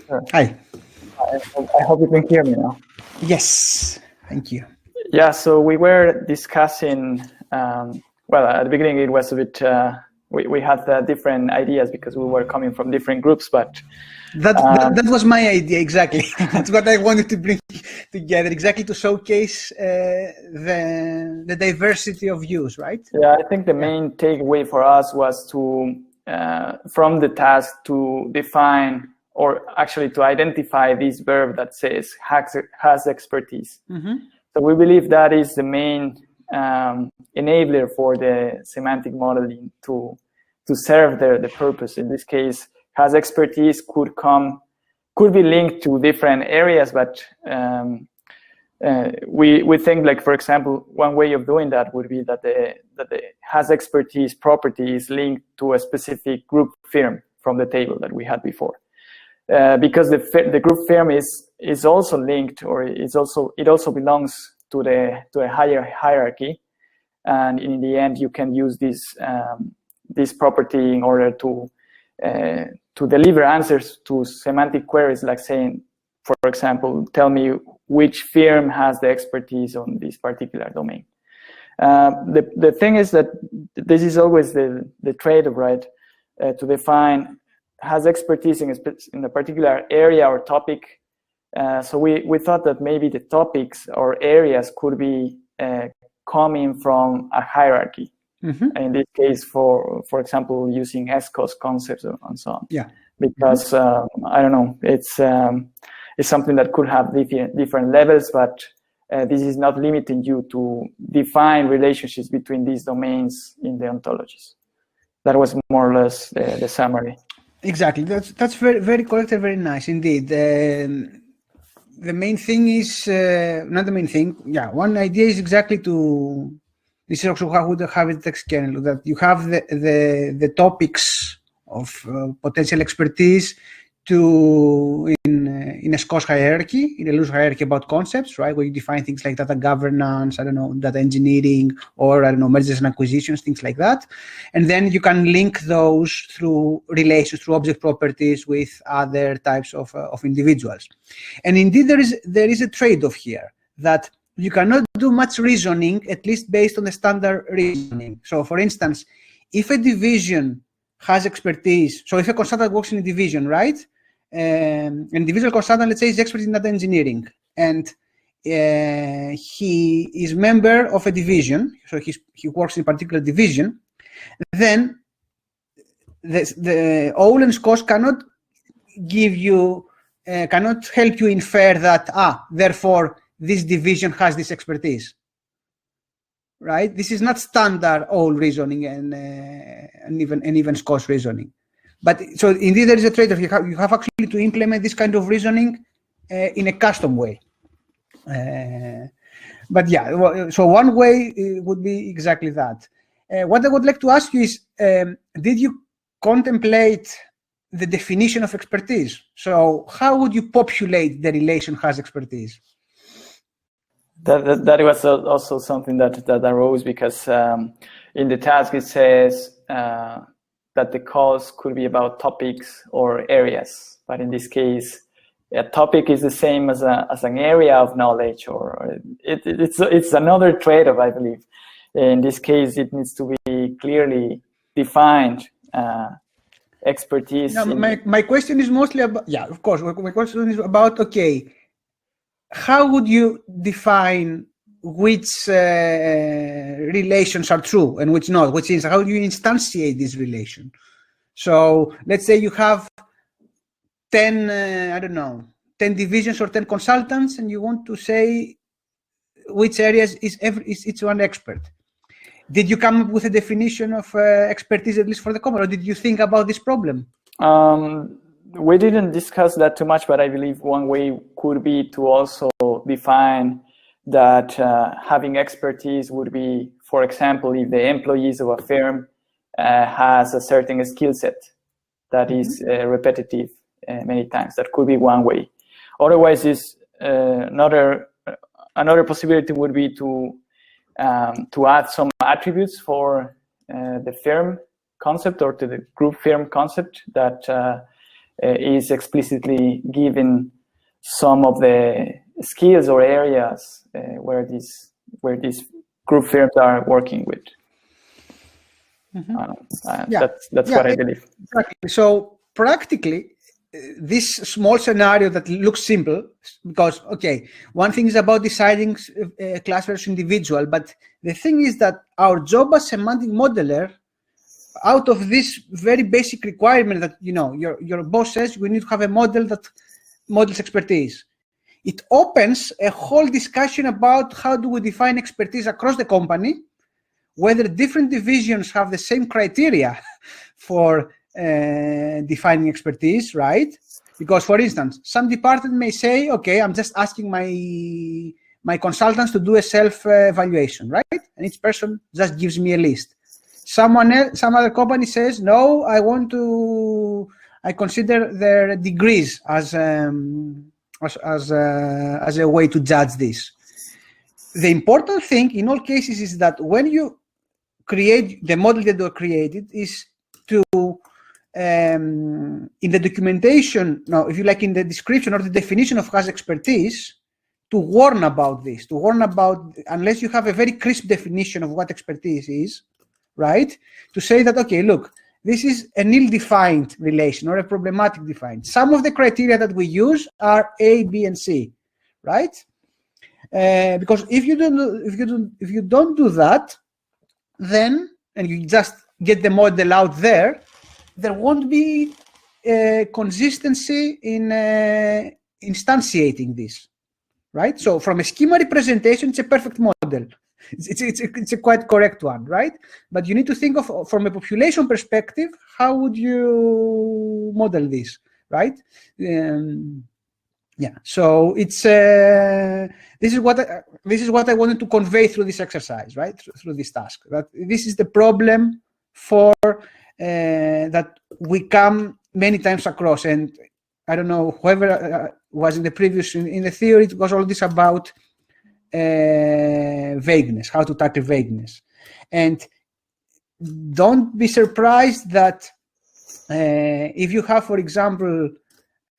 Sure. Hi. I hope you can hear me now. Yes, thank you. Yeah, so we were discussing, well, at the beginning it was a bit, we had different ideas because we were coming from different groups, but... That was my idea, exactly. That's what I wanted to bring together, exactly to showcase the diversity of views, right? Yeah, I think the main takeaway for us was to, from the task, to define or actually to identify this verb that says has expertise. Mm-hmm. So we believe that is the main enabler for the semantic modeling to serve the purpose. In this case, has expertise could be linked to different areas, but we think, like, for example, one way of doing that would be that the has expertise property is linked to a specific group firm from the table that we had before, because the group firm is also linked, or it also belongs to a higher hierarchy, and in the end you can use this property in order to deliver answers to semantic queries, like saying, for example, tell me which firm has the expertise on this particular domain. The thing is that this is always the trade-off, right? To define has expertise in a particular area or topic. So we thought that maybe the topics or areas could be coming from a hierarchy. Mm-hmm. In this case, for example, using SKOS concepts and so on. Yeah. Because I don't know, it's something that could have different levels, but this is not limiting you to define relationships between these domains in the ontologies. That was more or less the summary. Exactly. That's very, very correct and very nice indeed. The main thing is not the main thing. Yeah, one idea is exactly to. This is also how we have it text kernel, that you have the topics of potential expertise in a SKOS hierarchy, in a loose hierarchy about concepts, right? Where you define things like data governance, I don't know, data engineering, or I don't know, mergers and acquisitions, things like that. And then you can link those through relations, through object properties with other types of individuals. And indeed, there is a trade-off here, that you cannot do much reasoning, at least based on the standard reasoning. So, for instance, if a division has expertise, so if a consultant works in a division, right? An individual consultant, let's say, is expert in data engineering, and he is member of a division, so he works in a particular division, then the OWL and SKOS cannot give you, cannot help you infer that, therefore, this division has this expertise, right? This is not standard OWL reasoning and even SKOS reasoning. But so indeed there is a trade-off. You have actually to implement this kind of reasoning in a custom way. But yeah, so one way would be exactly that. What I would like to ask you is, did you contemplate the definition of expertise? So how would you populate the relation has expertise? That was also something that arose, because in the task it says that the calls could be about topics or areas, but in this case, a topic is the same as an area of knowledge, or it's another trade-off, I believe. In this case, it needs to be clearly defined. Expertise. Now, my question is mostly about, yeah, of course. My question is about, okay, how would you define which relations are true and which not? Which is, how do you instantiate this relation? So let's say you have 10, I don't know, 10 divisions or 10 consultants, and you want to say which areas is each one expert. Did you come up with a definition of expertise, at least for the common, or did you think about this problem? We didn't discuss that too much, but I believe one way could be to also define that having expertise would be, for example, if the employees of a firm has a certain skill set that is repetitive many times. That could be one way. Otherwise, another possibility would be to add some attributes for the firm concept, or to the group firm concept, that is explicitly given some of the skills or areas where these group firms are working with. That's what I believe. Exactly. So practically, this small scenario that looks simple, because, okay, one thing is about deciding class versus individual, but the thing is that our job as semantic modeler, out of this very basic requirement that, you know, your boss says we need to have a model that models expertise. it opens a whole discussion about how do we define expertise across the company, whether different divisions have the same criteria for defining expertise, right? Because, for instance, some department may say, okay, I'm just asking my consultants to do a self-evaluation, right? And each person just gives me a list. Some other company says, no, I consider their degrees as a way to judge this. The important thing in all cases is that when you create the model that you created is to in the documentation, no, if you like, in the description or the definition of has expertise, to warn about this, unless you have a very crisp definition of what expertise is, right? To say that, okay, look, this is an ill-defined relation or a problematic defined. Some of the criteria that we use are A, B, and C, right? Because if you don't do that, then, and you just get the model out there won't be consistency in instantiating this, right? So from a schema representation, it's a perfect model. It's a quite correct one, right? But you need to think of, from a population perspective, how would you model this, right? Yeah. So it's this is what I wanted to convey through this exercise, right? Through this task. That this is the problem for that we come many times across, and I don't know whoever was in the previous in the theory. It was all this about vagueness, how to tackle vagueness, and don't be surprised that if you have, for example,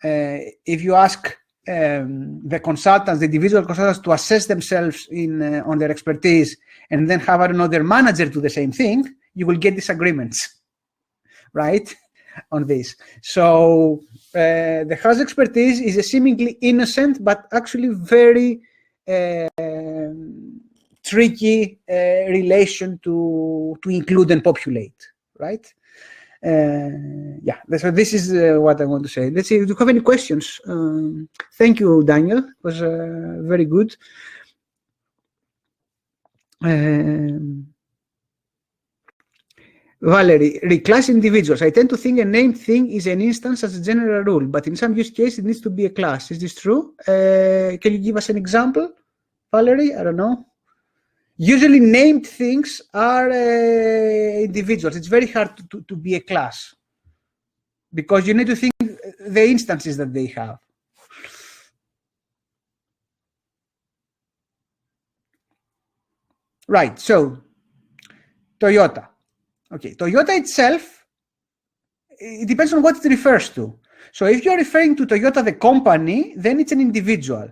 if you ask the consultants, the individual consultants, to assess themselves on their expertise, and then have, I don't know, their manager do the same thing, you will get disagreements, right, on this. So the has expertise is a seemingly innocent but actually very tricky relation to include and populate, right? Yeah, so this is what I want to say. Let's see, do you have any questions? Thank you, Daniel. It was very good. Valerie, reclass individuals. I tend to think a named thing is an instance as a general rule, but in some use case it needs to be a class. Is this true? Can you give us an example, Valerie? I don't know. Usually named things are individuals. It's very hard to be a class because you need to think the instances that they have. Right, so Toyota. Okay, Toyota itself, it depends on what it refers to. So if you're referring to Toyota the company, then it's an individual.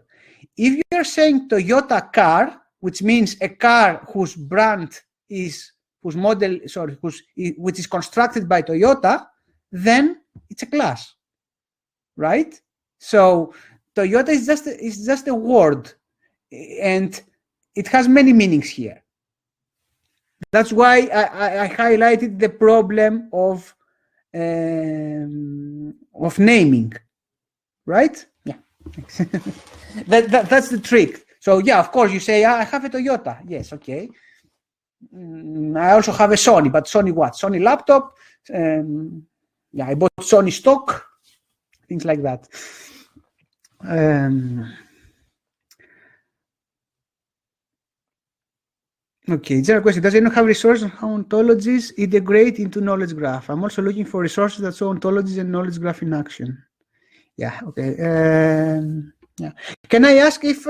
If you're saying Toyota car, which means a car whose brand is, which is constructed by Toyota, then it's a class, right? So Toyota is just a word, and it has many meanings here. That's why I highlighted the problem of naming, right? Yeah, that's the trick. So yeah, of course you say, I have a Toyota. Yes, okay. I also have a Sony, but Sony what? Sony laptop. Yeah, I bought Sony stock, things like that. Okay, general question. Does anyone have resources on how ontologies integrate into knowledge graph? I'm also looking for resources that show ontologies and knowledge graph in action. Yeah, okay. Yeah. Can I ask if,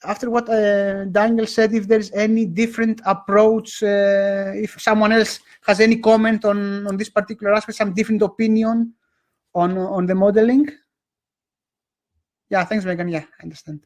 after what Daniel said, if there's any different approach, if someone else has any comment on this particular aspect, some different opinion on the modeling? Yeah, thanks, Megan. Yeah, I understand.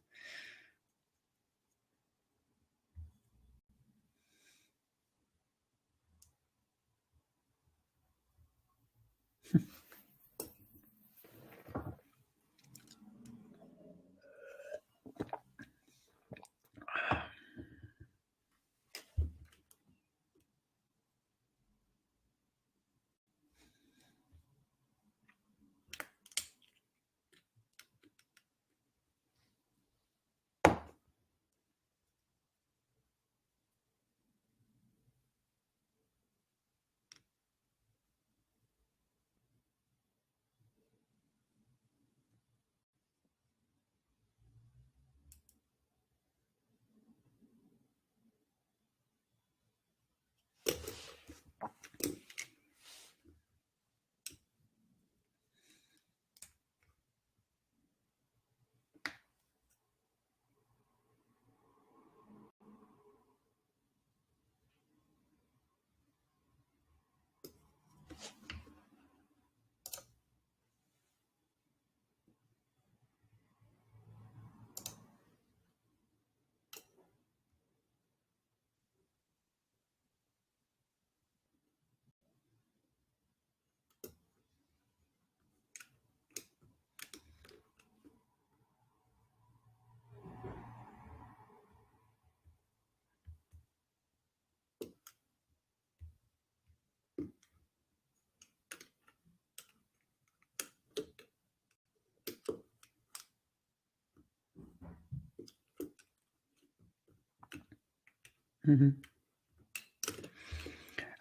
Mm-hmm.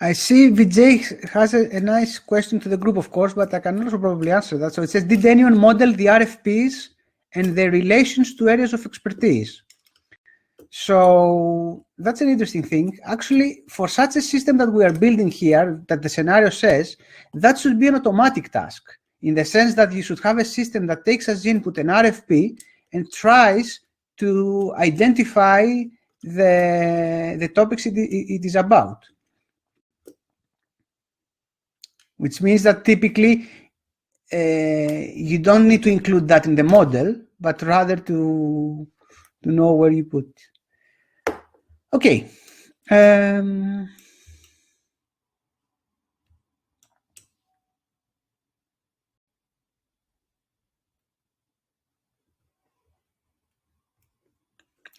I see Vijay has a nice question to the group, of course, but I can also probably answer that. So it says, did anyone model the RFPs and their relations to areas of expertise? So that's an interesting thing. Actually, for such a system that we are building here, that the scenario says, that should be an automatic task, in the sense that you should have a system that takes as input an RFP and tries to identify the topics it is about. Which means that typically you don't need to include that in the model, but rather to know where you put it. Okay.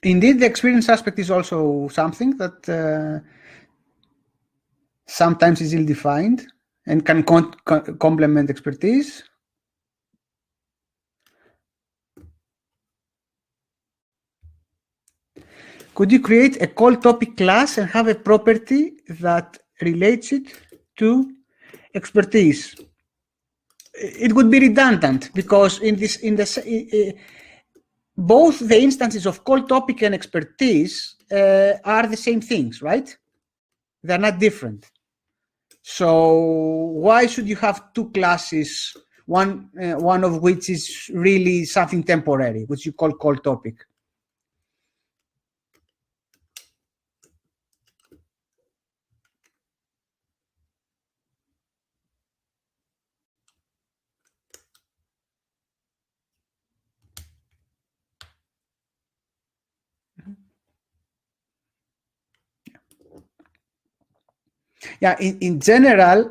Indeed, the experience aspect is also something that sometimes is ill-defined and can complement expertise. Could you create a call topic class and have a property that relates it to expertise? It would be redundant, because both the instances of call topic and expertise are the same things, right? They're not different. So why should you have two classes, one of which is really something temporary, which you call topic? Yeah, in general,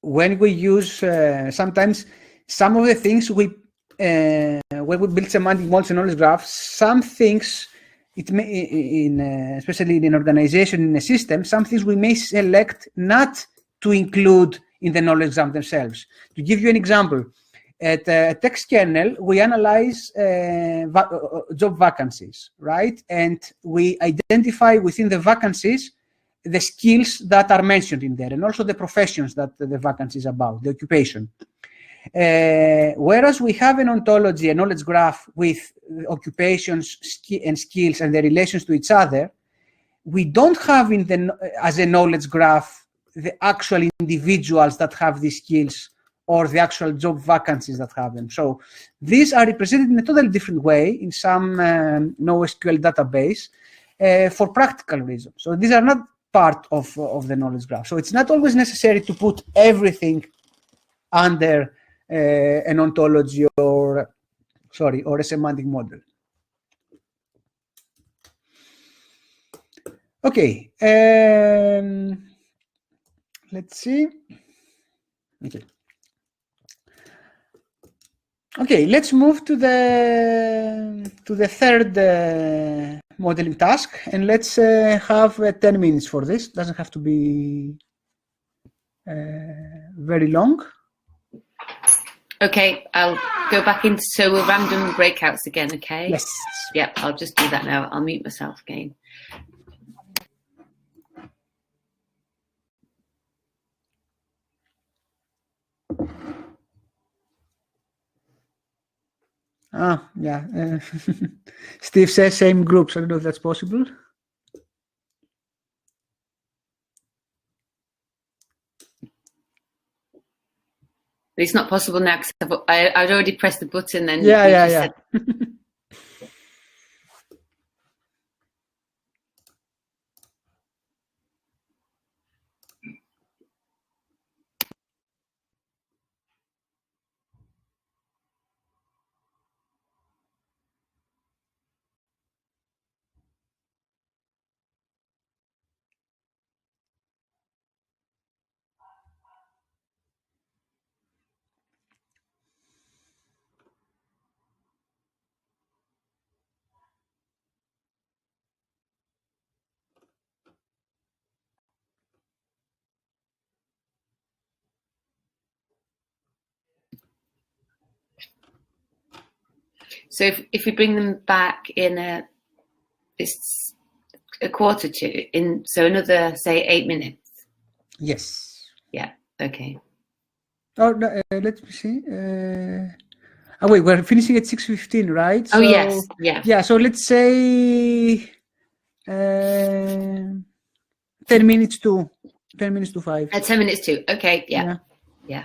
when we use sometimes some of the things when we build semantic models and knowledge graphs, some things it may, especially in an organization, in a system, some things we may select not to include in the knowledge graph themselves. To give you an example, at text kernel, we analyze job vacancies, right? And we identify within the vacancies the skills that are mentioned in there, and also the professions that the vacancy is about, the occupation. Whereas we have an ontology, a knowledge graph with occupations and skills and their relations to each other, we don't have as a knowledge graph the actual individuals that have these skills or the actual job vacancies that have them. So these are represented in a totally different way in some NoSQL database for practical reasons. So these are not part of the knowledge graph. So it's not always necessary to put everything under an ontology or a semantic model. Okay, let's see. Okay, let's move to the third modeling task, and let's have 10 minutes for this. Doesn't have to be very long. Okay, I'll go back into random breakouts again, okay? Yes. Yep, I'll just do that now. I'll mute myself again. Yeah. Steve says same groups. I don't know if that's possible. It's not possible now because I'd already pressed the button. Then yeah. So if we bring them back in a quarter to, so another, say, 8 minutes. Yes. Yeah. Okay. Oh, no, let me see. Wait, we're finishing at 6:15, right? Oh, yes. Yeah. Yeah. So let's say 10 minutes to 5. 10 minutes to. Okay. Yeah. Yeah.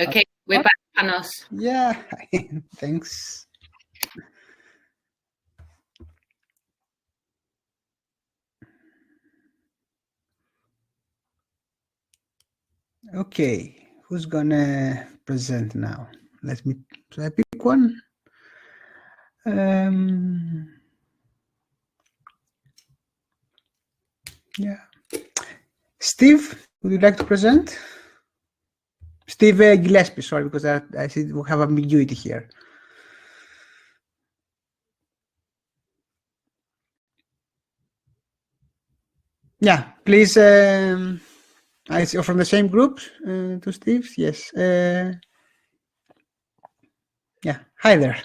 Okay, we're back, Panos. Yeah, thanks. Okay, who's gonna present now? Let me try pick one. Yeah, Steve, would you like to present? Steve Gillespie, sorry, because I see we have ambiguity here. Yeah, please. I see from the same group to Steve. Yes. Yeah. Hi there.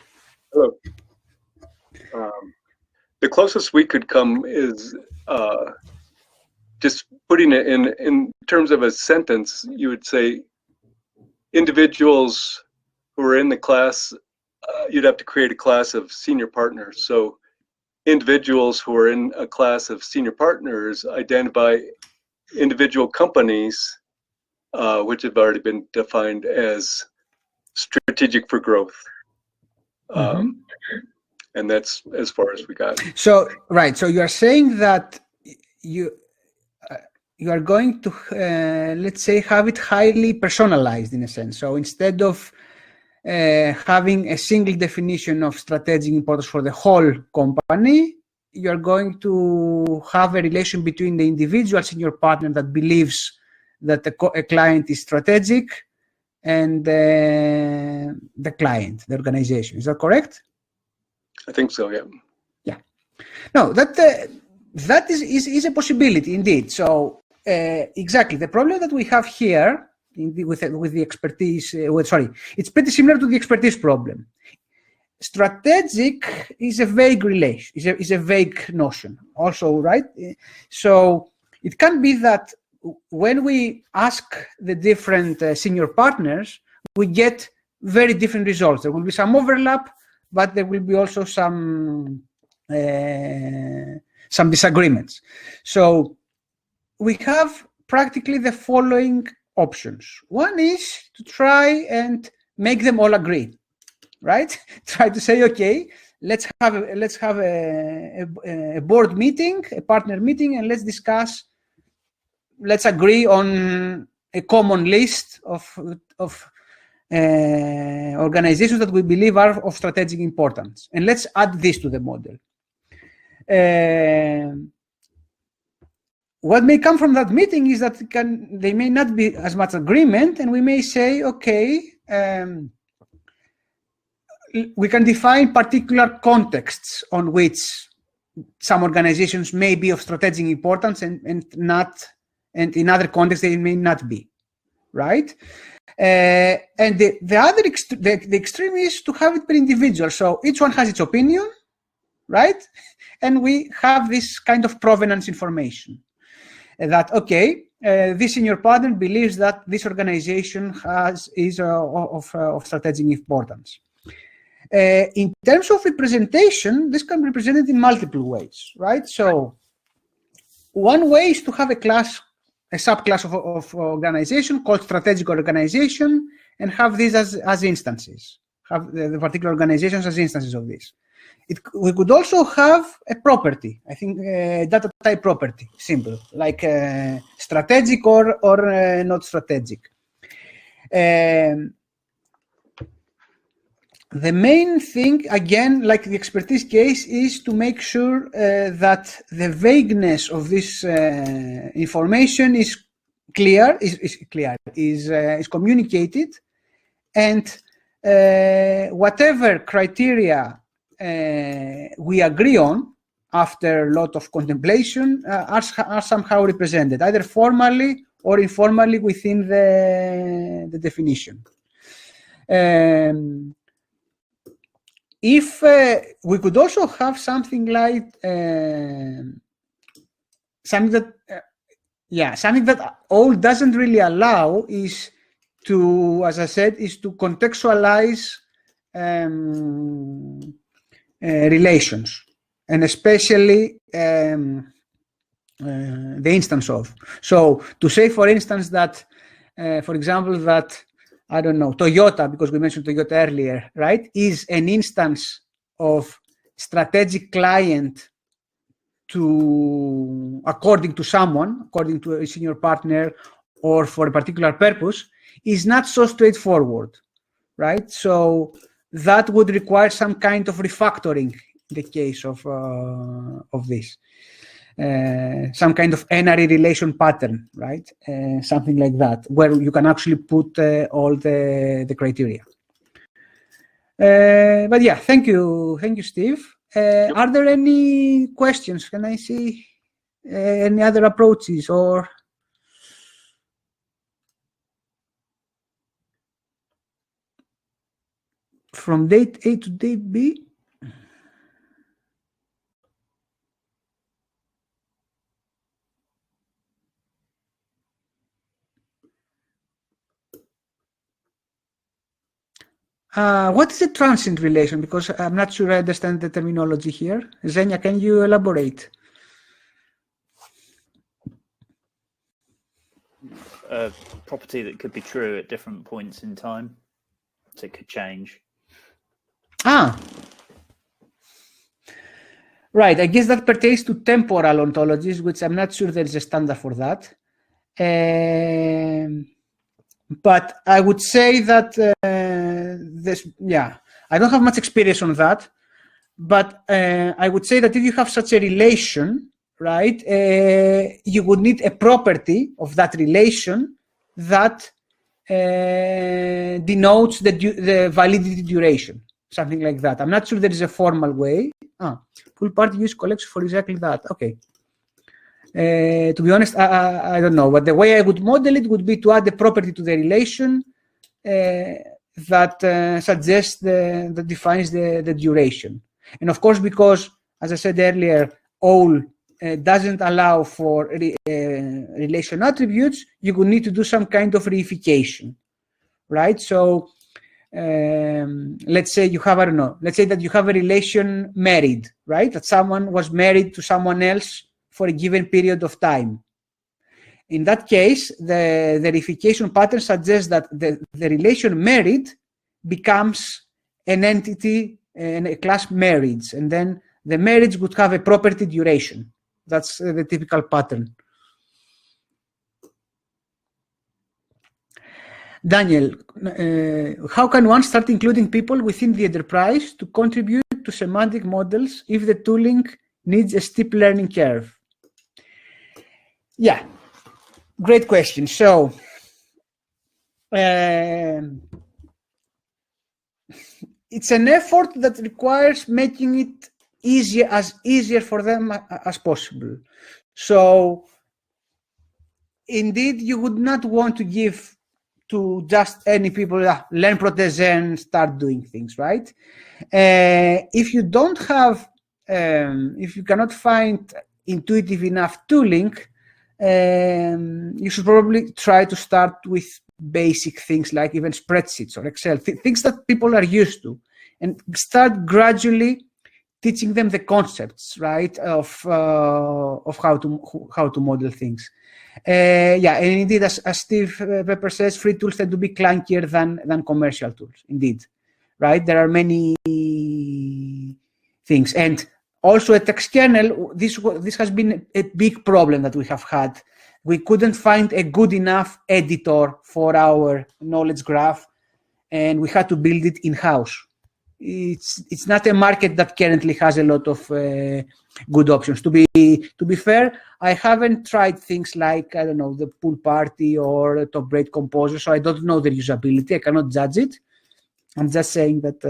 Hello. The closest we could come is just putting it in terms of a sentence. You would say individuals who are in the class, you'd have to create a class of senior partners. So individuals who are in a class of senior partners identify individual companies, which have already been defined as strategic for growth. And that's as far as we got. So, right. So you are saying that you are going to, let's say, have it highly personalized in a sense. So instead of having a single definition of strategic importance for the whole company, you are going to have a relation between the individual senior partner that believes that a client is strategic and the client, the organization. Is that correct? I think so, yeah. Yeah. No, that is a possibility indeed. So exactly, the problem that we have here with the expertise, it's pretty similar to the expertise problem. Strategic is a vague relation, is a vague notion also, right? So it can be that when we ask the different senior partners, we get very different results. There will be some overlap, but there will be also some disagreements. So we have practically the following options. One is to try and make them all agree, right? Try to say, okay, let's have a board meeting, a partner meeting, and let's discuss. Let's agree on a common list of organizations that we believe are of strategic importance, and let's add this to the model. What may come from that meeting is that there may not be as much agreement, and we may say, okay, we can define particular contexts on which some organizations may be of strategic importance and in other contexts they may not be, right? And the extreme is to have it per individual. So each one has its opinion, right? And we have this kind of provenance information that, okay, this senior partner believes that this organization is of strategic importance. In terms of representation, this can be represented in multiple ways, right? So one way is to have a subclass of organization called strategic organization, and have these as instances, have the particular organizations as instances of this. We could also have a property, I think data type property, simple, like strategic or not strategic. The main thing, again, like the expertise case, is to make sure that the vagueness of this information is clear, is communicated, and whatever criteria we agree on after a lot of contemplation are somehow represented, either formally or informally within the definition. If we could also have something like something that OWL doesn't really allow is to, as I said, is to contextualize relations, and especially the instance of. So to say, for instance, that, for example, that I don't know, Toyota, because we mentioned Toyota earlier, right, is an instance of strategic client according to someone, according to a senior partner, or for a particular purpose, is not so straightforward, right? So that would require some kind of refactoring in the case of this. Some kind of n-ary relation pattern, right? Something like that, where you can actually put all the criteria. But yeah, thank you, Steve. Yep. Are there any questions? Can I see any other approaches or? From date A to date B? What is a transient relation? Because I'm not sure I understand the terminology here. Zenia, can you elaborate? A property that could be true at different points in time, so it could change. Right. I guess that pertains to temporal ontologies, which I'm not sure there's a standard for that. But I would say that I don't have much experience on that, but I would say that if you have such a relation, right, you would need a property of that relation that denotes the validity duration, something like that. I'm not sure there is a formal way. Full party use collection for exactly that. Okay. To be honest, I don't know, but the way I would model it would be to add a property to the relation that suggests that defines the duration. And of course, because, as I said earlier, OWL doesn't allow for relation attributes, you would need to do some kind of reification, right? So let's say you have, I don't know, let's say that you have a relation married, right? That someone was married to someone else for a given period of time. In that case, the reification pattern suggests that the relation married becomes an entity and a class marriage, and then the marriage would have a property duration. That's the typical pattern. Daniel, how can one start including people within the enterprise to contribute to semantic models if the tooling needs a steep learning curve? Yeah, great question. So, it's an effort that requires making it easier for them as possible. So, indeed, you would not want to give to just any people learn Protege and start doing things, right? If you don't have, if you cannot find intuitive enough tooling, you should probably try to start with basic things like even spreadsheets or Excel, things that people are used to, and start gradually teaching them the concepts, right, of how to model things. Yeah, and indeed, as Steve Pepper says, free tools tend to be clunkier than commercial tools. Indeed, right? There are many things, and also at Textkernel, this has been a big problem that we have had. We couldn't find a good enough editor for our knowledge graph, and we had to build it in-house. It's not a market that currently has a lot of good options. To be fair, I haven't tried things like, I don't know, the Pool Party or Top Rate Composer, so I don't know their usability. I cannot judge it. I'm just saying that.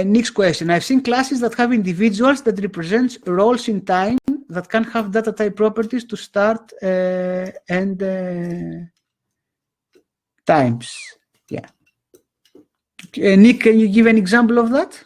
Next question. I've seen classes that have individuals that represent roles in time that can have data type properties to start and times. Yeah. Nick, can you give an example of that?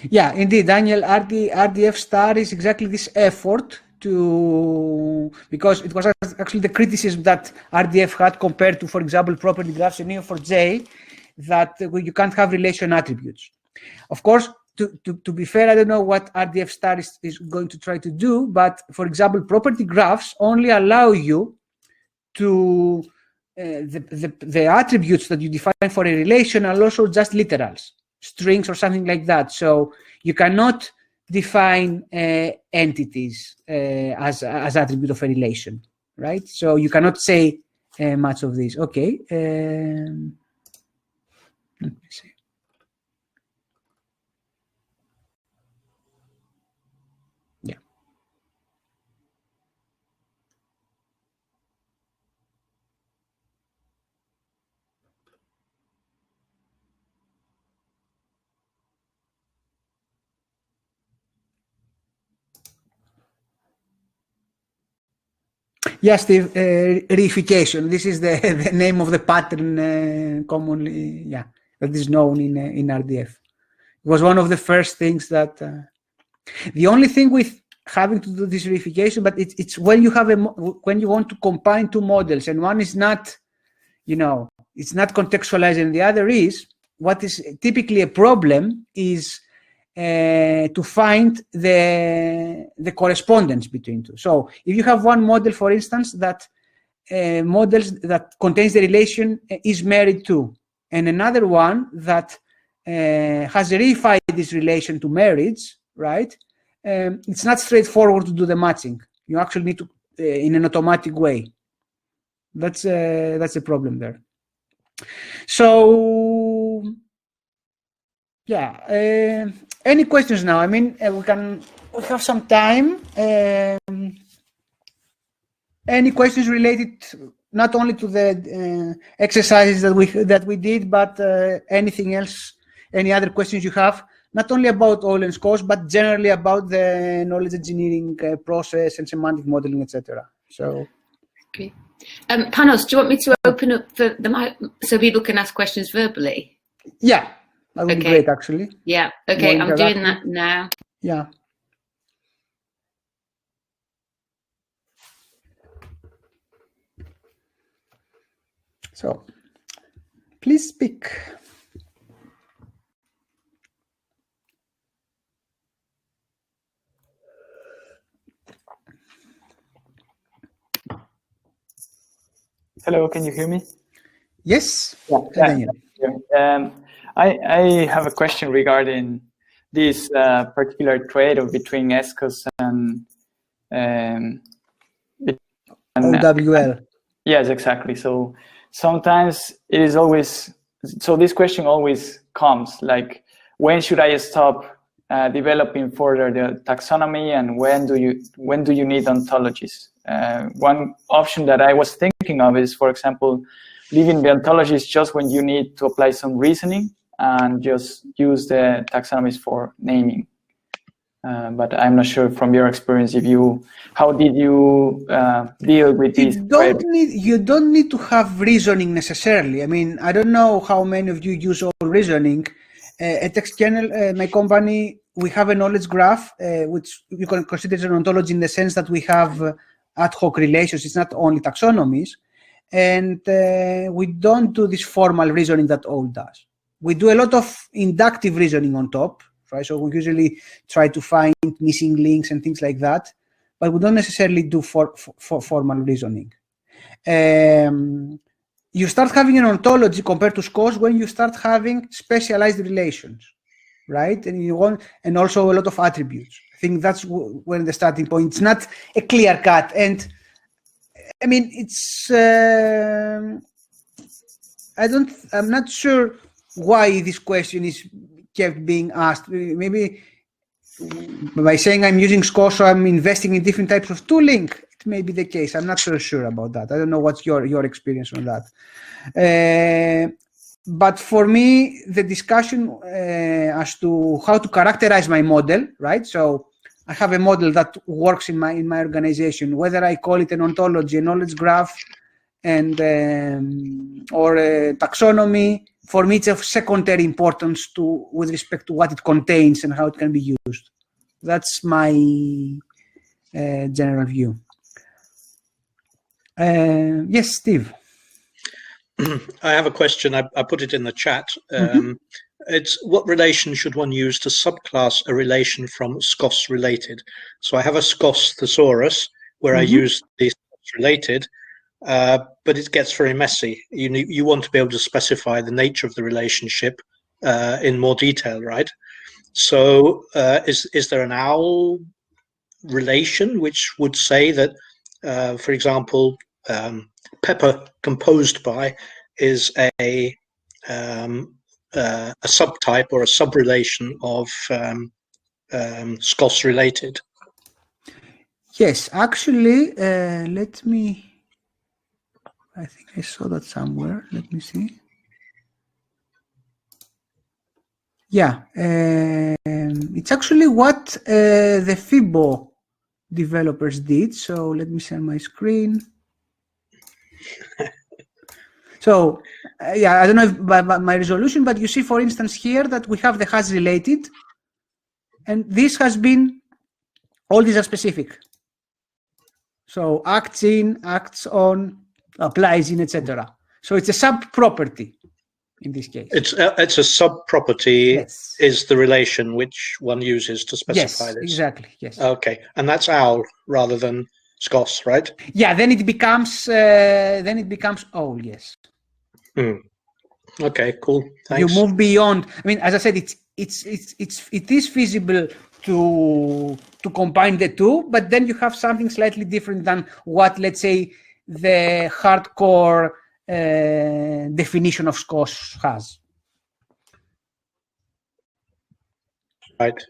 Yeah, indeed, Daniel. RDF star is exactly this effort because it was actually the criticism that RDF had compared to, for example, property graphs in Neo4j, that you can't have relation attributes. Of course, to be fair, I don't know what RDF star is going to try to do, but for example, property graphs only allow you to the attributes that you define for a relation are also just literals, strings or something like that. So you cannot define entities as attribute of a relation, right? So you cannot say much of this. Okay. Let me see. Yeah. Yes, Steve, reification. This is the name of the pattern commonly, that is known in RDF. It was one of the first things that. The only thing with having to do this reification, but it's when you have when you want to combine two models, and one is not, it's not contextualized, and the other is. What is typically a problem is to find the correspondence between two. So if you have one model, for instance, that models that contains the relation is married to, and another one that has reified this relation to marriage, right? It's not straightforward to do the matching. You actually need to in an automatic way. That's a problem there. So yeah, any questions now? I mean, we have some time. Any questions related not only to the exercises that we did, but anything else? Any other questions you have? Not only about OWL and SKOS, but generally about the knowledge engineering process and semantic modeling, etc. So, okay. Panos, do you want me to open up for the mic so people can ask questions verbally? Yeah, that would be great, actually. Yeah. Okay, I'm doing that now. Yeah. So, please speak. Hello, can you hear me? Yes. Yeah. I have a question regarding this particular trade-off between SKOS and OWL. Yes, exactly. So sometimes it is always, so this question always comes, like, when should I stop developing further the taxonomy, and when do you need ontologies? One option that I was thinking of is, for example, leaving the ontologies just when you need to apply some reasoning and just use the taxonomies for naming. But I'm not sure from your experience how did you deal with this? You don't need to have reasoning necessarily. I mean, I don't know how many of you use all reasoning. At XKernel, my company, we have a knowledge graph, which you can consider as an ontology in the sense that we have ad hoc relations. It's not only taxonomies. And we don't do this formal reasoning that OWL does. We do a lot of inductive reasoning on top, right? So we usually try to find missing links and things like that, but we don't necessarily do formal reasoning. You start having an ontology compared to SKOS when you start having specialized relations, right? And also a lot of attributes. I think that's when the starting point. It's not a clear cut, and I mean, it's. I'm not sure why this question is kept being asked. Maybe by saying I'm using SKOS, so I'm investing in different types of tooling. It may be the case. I'm not so sure about that. I don't know what's your experience on that. But for me, the discussion as to how to characterize my model, right? So I have a model that works in my organization, whether I call it an ontology, a knowledge graph, and or a taxonomy. for me, it's of secondary importance with respect to what it contains and how it can be used. That's my general view. Yes, Steve. I have a question. I put it in the chat. It's what relation should one use to subclass a relation from SKOS related? So I have a SKOS thesaurus where I use the SKOS related, but it gets very messy. You want to be able to specify the nature of the relationship in more detail, right? So is there an OWL relation which would say that, for example, Pepper composed by is a subtype or a subrelation of SKOS related? Yes, actually, let me. I think I saw that somewhere. Let me see. Yeah, it's actually what the FIBO developers did. So let me share my screen. So yeah, I don't know if by my resolution, but you see, for instance, here that we have the has related, and this has been, all these are specific. So acts in, acts on, applies in, etc. So it's a sub-property in this case. It's a sub-property. Yes. Is the relation which one uses to specify Yes, this. exactly. Yes. Okay, and that's OWL rather than SKOS, right? Yeah. Then it becomes OWL. Yes. Okay. Cool. Thanks. You move beyond. I mean, as I said, it is feasible to combine the two, but then you have something slightly different than what, let's say, the hardcore definition of SKOS has. Right.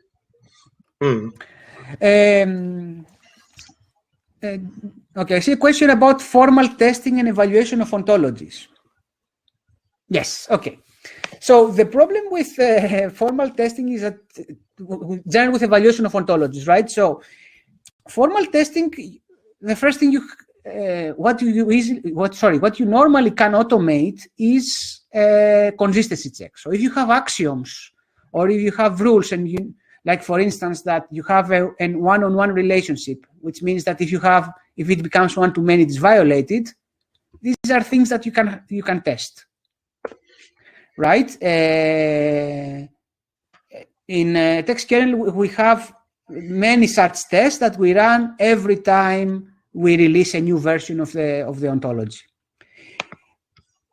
Okay, I see a question about formal testing and evaluation of ontologies. Yes, okay. So the problem with formal testing is that, generally with evaluation of ontologies, right? So formal testing, the first thing what you normally can automate is consistency check. So if you have axioms or if you have rules, and you, like for instance, that you have a one-on-one relationship, which means that if it becomes one-to-many, it's violated. These are things that you can test, right? In text kernel, we have many such tests that we run every time we release a new version of the ontology.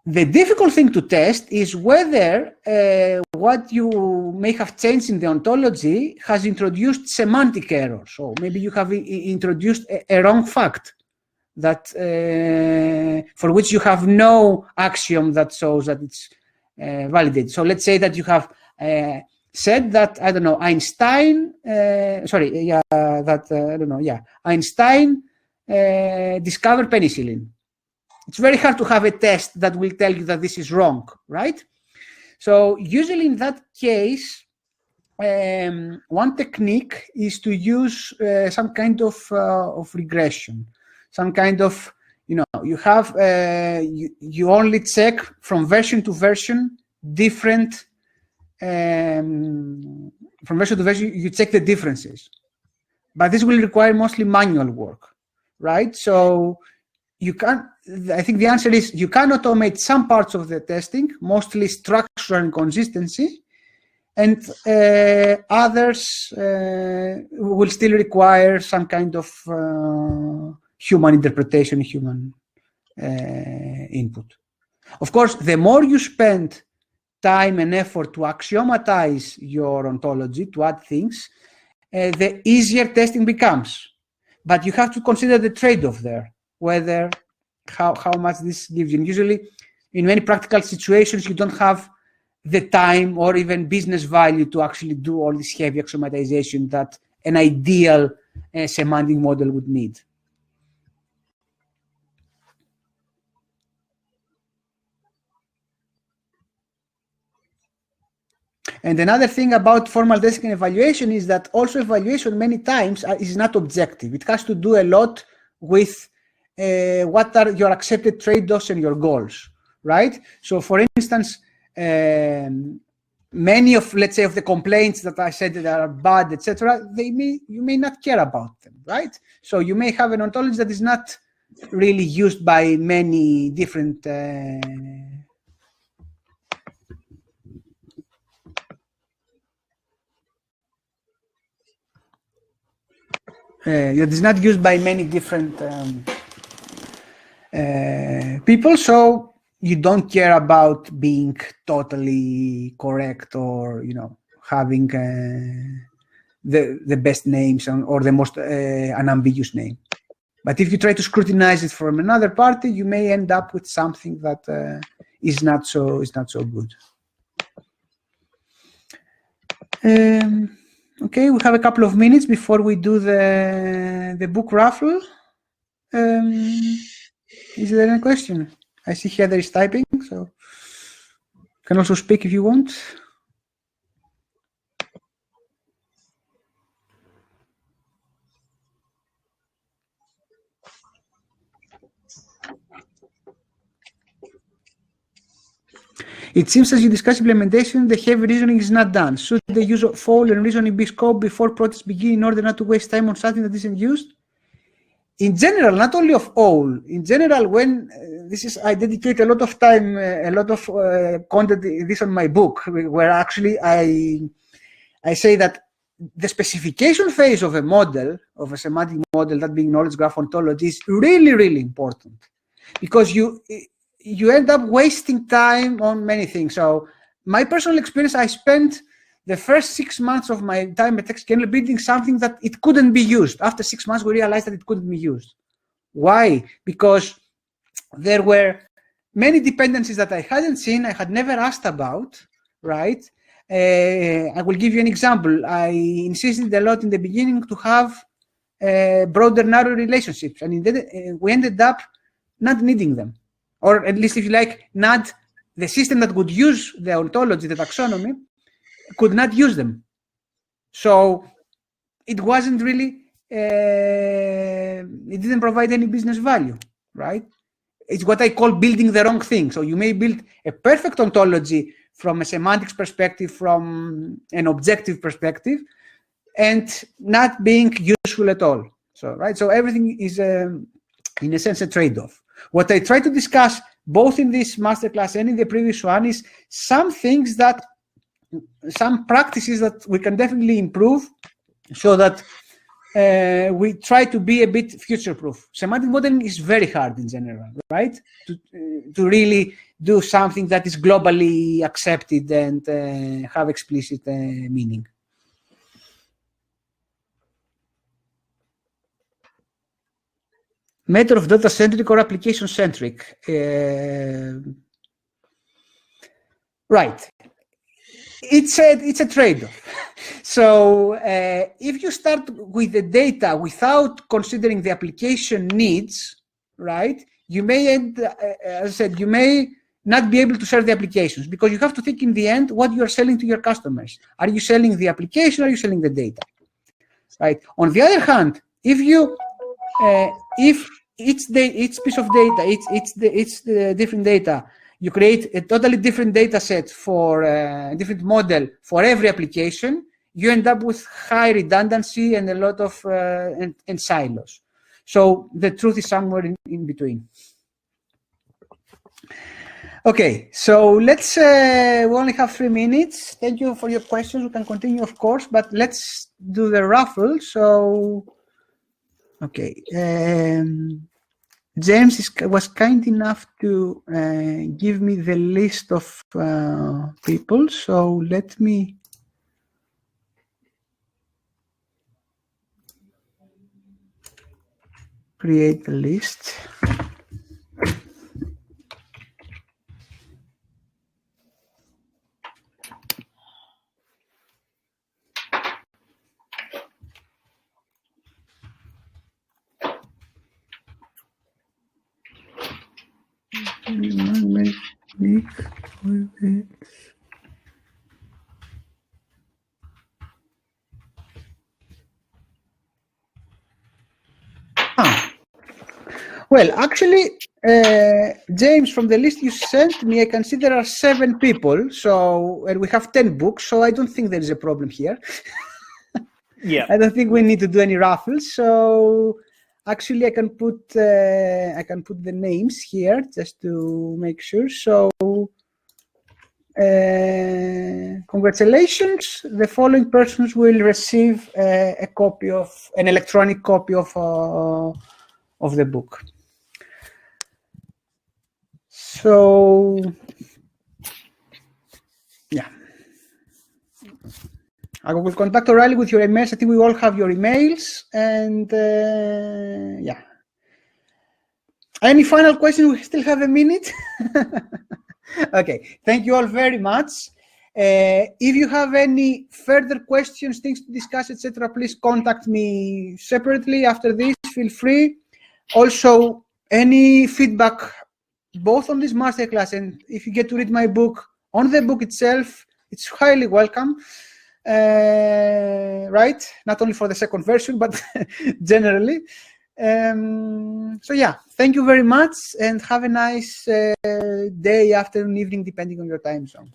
The difficult thing to test is whether what you may have changed in the ontology has introduced semantic errors. So maybe you have introduced a wrong fact that for which you have no axiom that shows that it's validated. So let's say that you have said that, I don't know, Einstein discovered penicillin. It's very hard to have a test that will tell you that this is wrong, right? So usually in that case, one technique is to use some kind of regression, some kind of, you have, you only check from version to version different, from version to version, you check the differences. But this will require mostly manual work, right? So you can, I think the answer is you can automate some parts of the testing, mostly structure and consistency, and others will still require some kind of human interpretation, human input. Of course, the more you spend time and effort to axiomatize your ontology, to add things, the easier testing becomes. But you have to consider the trade-off there, whether how much this gives you. And usually, in many practical situations, you don't have the time or even business value to actually do all this heavy axiomatization that an ideal semantic model would need. And another thing about formal testing and evaluation is that also evaluation many times is not objective. It has to do a lot with what are your accepted trade-offs and your goals, right? So for instance, many of, let's say, of the complaints that I said that are bad, etc., you may not care about them, right? So you may have an ontology that is not really used by many different it is not used by many different people, so you don't care about being totally correct or, you know, having the best names or the most unambiguous name. But if you try to scrutinize it from another party, you may end up with something that is not so good. Okay, we have a couple of minutes before we do the book raffle. Is there any question? I see Heather is typing, so you can also speak if you want. It seems as you discuss implementation, the heavy reasoning is not done. Should the use of OWL and reasoning be scoped before protests begin in order not to waste time on something that isn't used? In general, not only of OWL, in general, when I dedicate a lot of time, a lot of content this on my book, where actually I say that the specification phase of a model, of a semantic model, that being knowledge graph ontology, is really, really important, because you end up wasting time on many things. So my personal experience, I spent the first 6 months of my time at TextKernel building something that it couldn't be used. After 6 months, we realized that it couldn't be used. Why? Because there were many dependencies that I hadn't seen, I had never asked about, right? I will give you an example. I insisted a lot in the beginning to have broader narrow relationships, and we ended up not needing them. Or at least, if you like, not the system that would use the ontology, the taxonomy, could not use them. So it wasn't really, it didn't provide any business value, right? It's what I call building the wrong thing. So you may build a perfect ontology from a semantics perspective, from an objective perspective, and not being useful at all. So, right? So everything is, in a sense, a trade-off. What I try to discuss both in this masterclass and in the previous one is some practices that we can definitely improve, so that we try to be a bit future-proof. Semantic modeling is very hard in general, right? To really do something that is globally accepted and have explicit meaning. Matter of data-centric or application-centric. Right. It's a trade-off. So if you start with the data without considering the application needs, right, you may as I said, you may not be able to serve the applications, because you have to think in the end what you are selling to your customers. Are you selling the application, or are you selling the data? Right. On the other hand, if you if each piece of data, it's the different data, you create a totally different data set for a different model for every application, you end up with high redundancy and a lot of and silos. So the truth is somewhere in between. Okay, so let's, we only have 3 minutes. Thank you for your questions. We can continue, of course, but let's do the raffle. So, okay. James was kind enough to give me the list of people. So let me create the list. Well, actually, James, from the list you sent me, I can see there are 7 people, and we have 10 books, so I don't think there is a problem here. Yeah. I don't think we need to do any raffles. So actually, I can put the names here just to make sure. So congratulations! The following persons will receive an electronic copy of the book. So yeah. I will contact O'Reilly with your emails. I think we all have your emails. And yeah. Any final questions? We still have a minute. Okay. Thank you all very much. If you have any further questions, things to discuss, etc., please contact me separately after this. Feel free. Also, any feedback, both on this masterclass and if you get to read my book, on the book itself, it's highly welcome. Right? Not only for the second version, but generally. So yeah, thank you very much and have a nice day, afternoon, evening, depending on your time zone.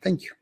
Thank you.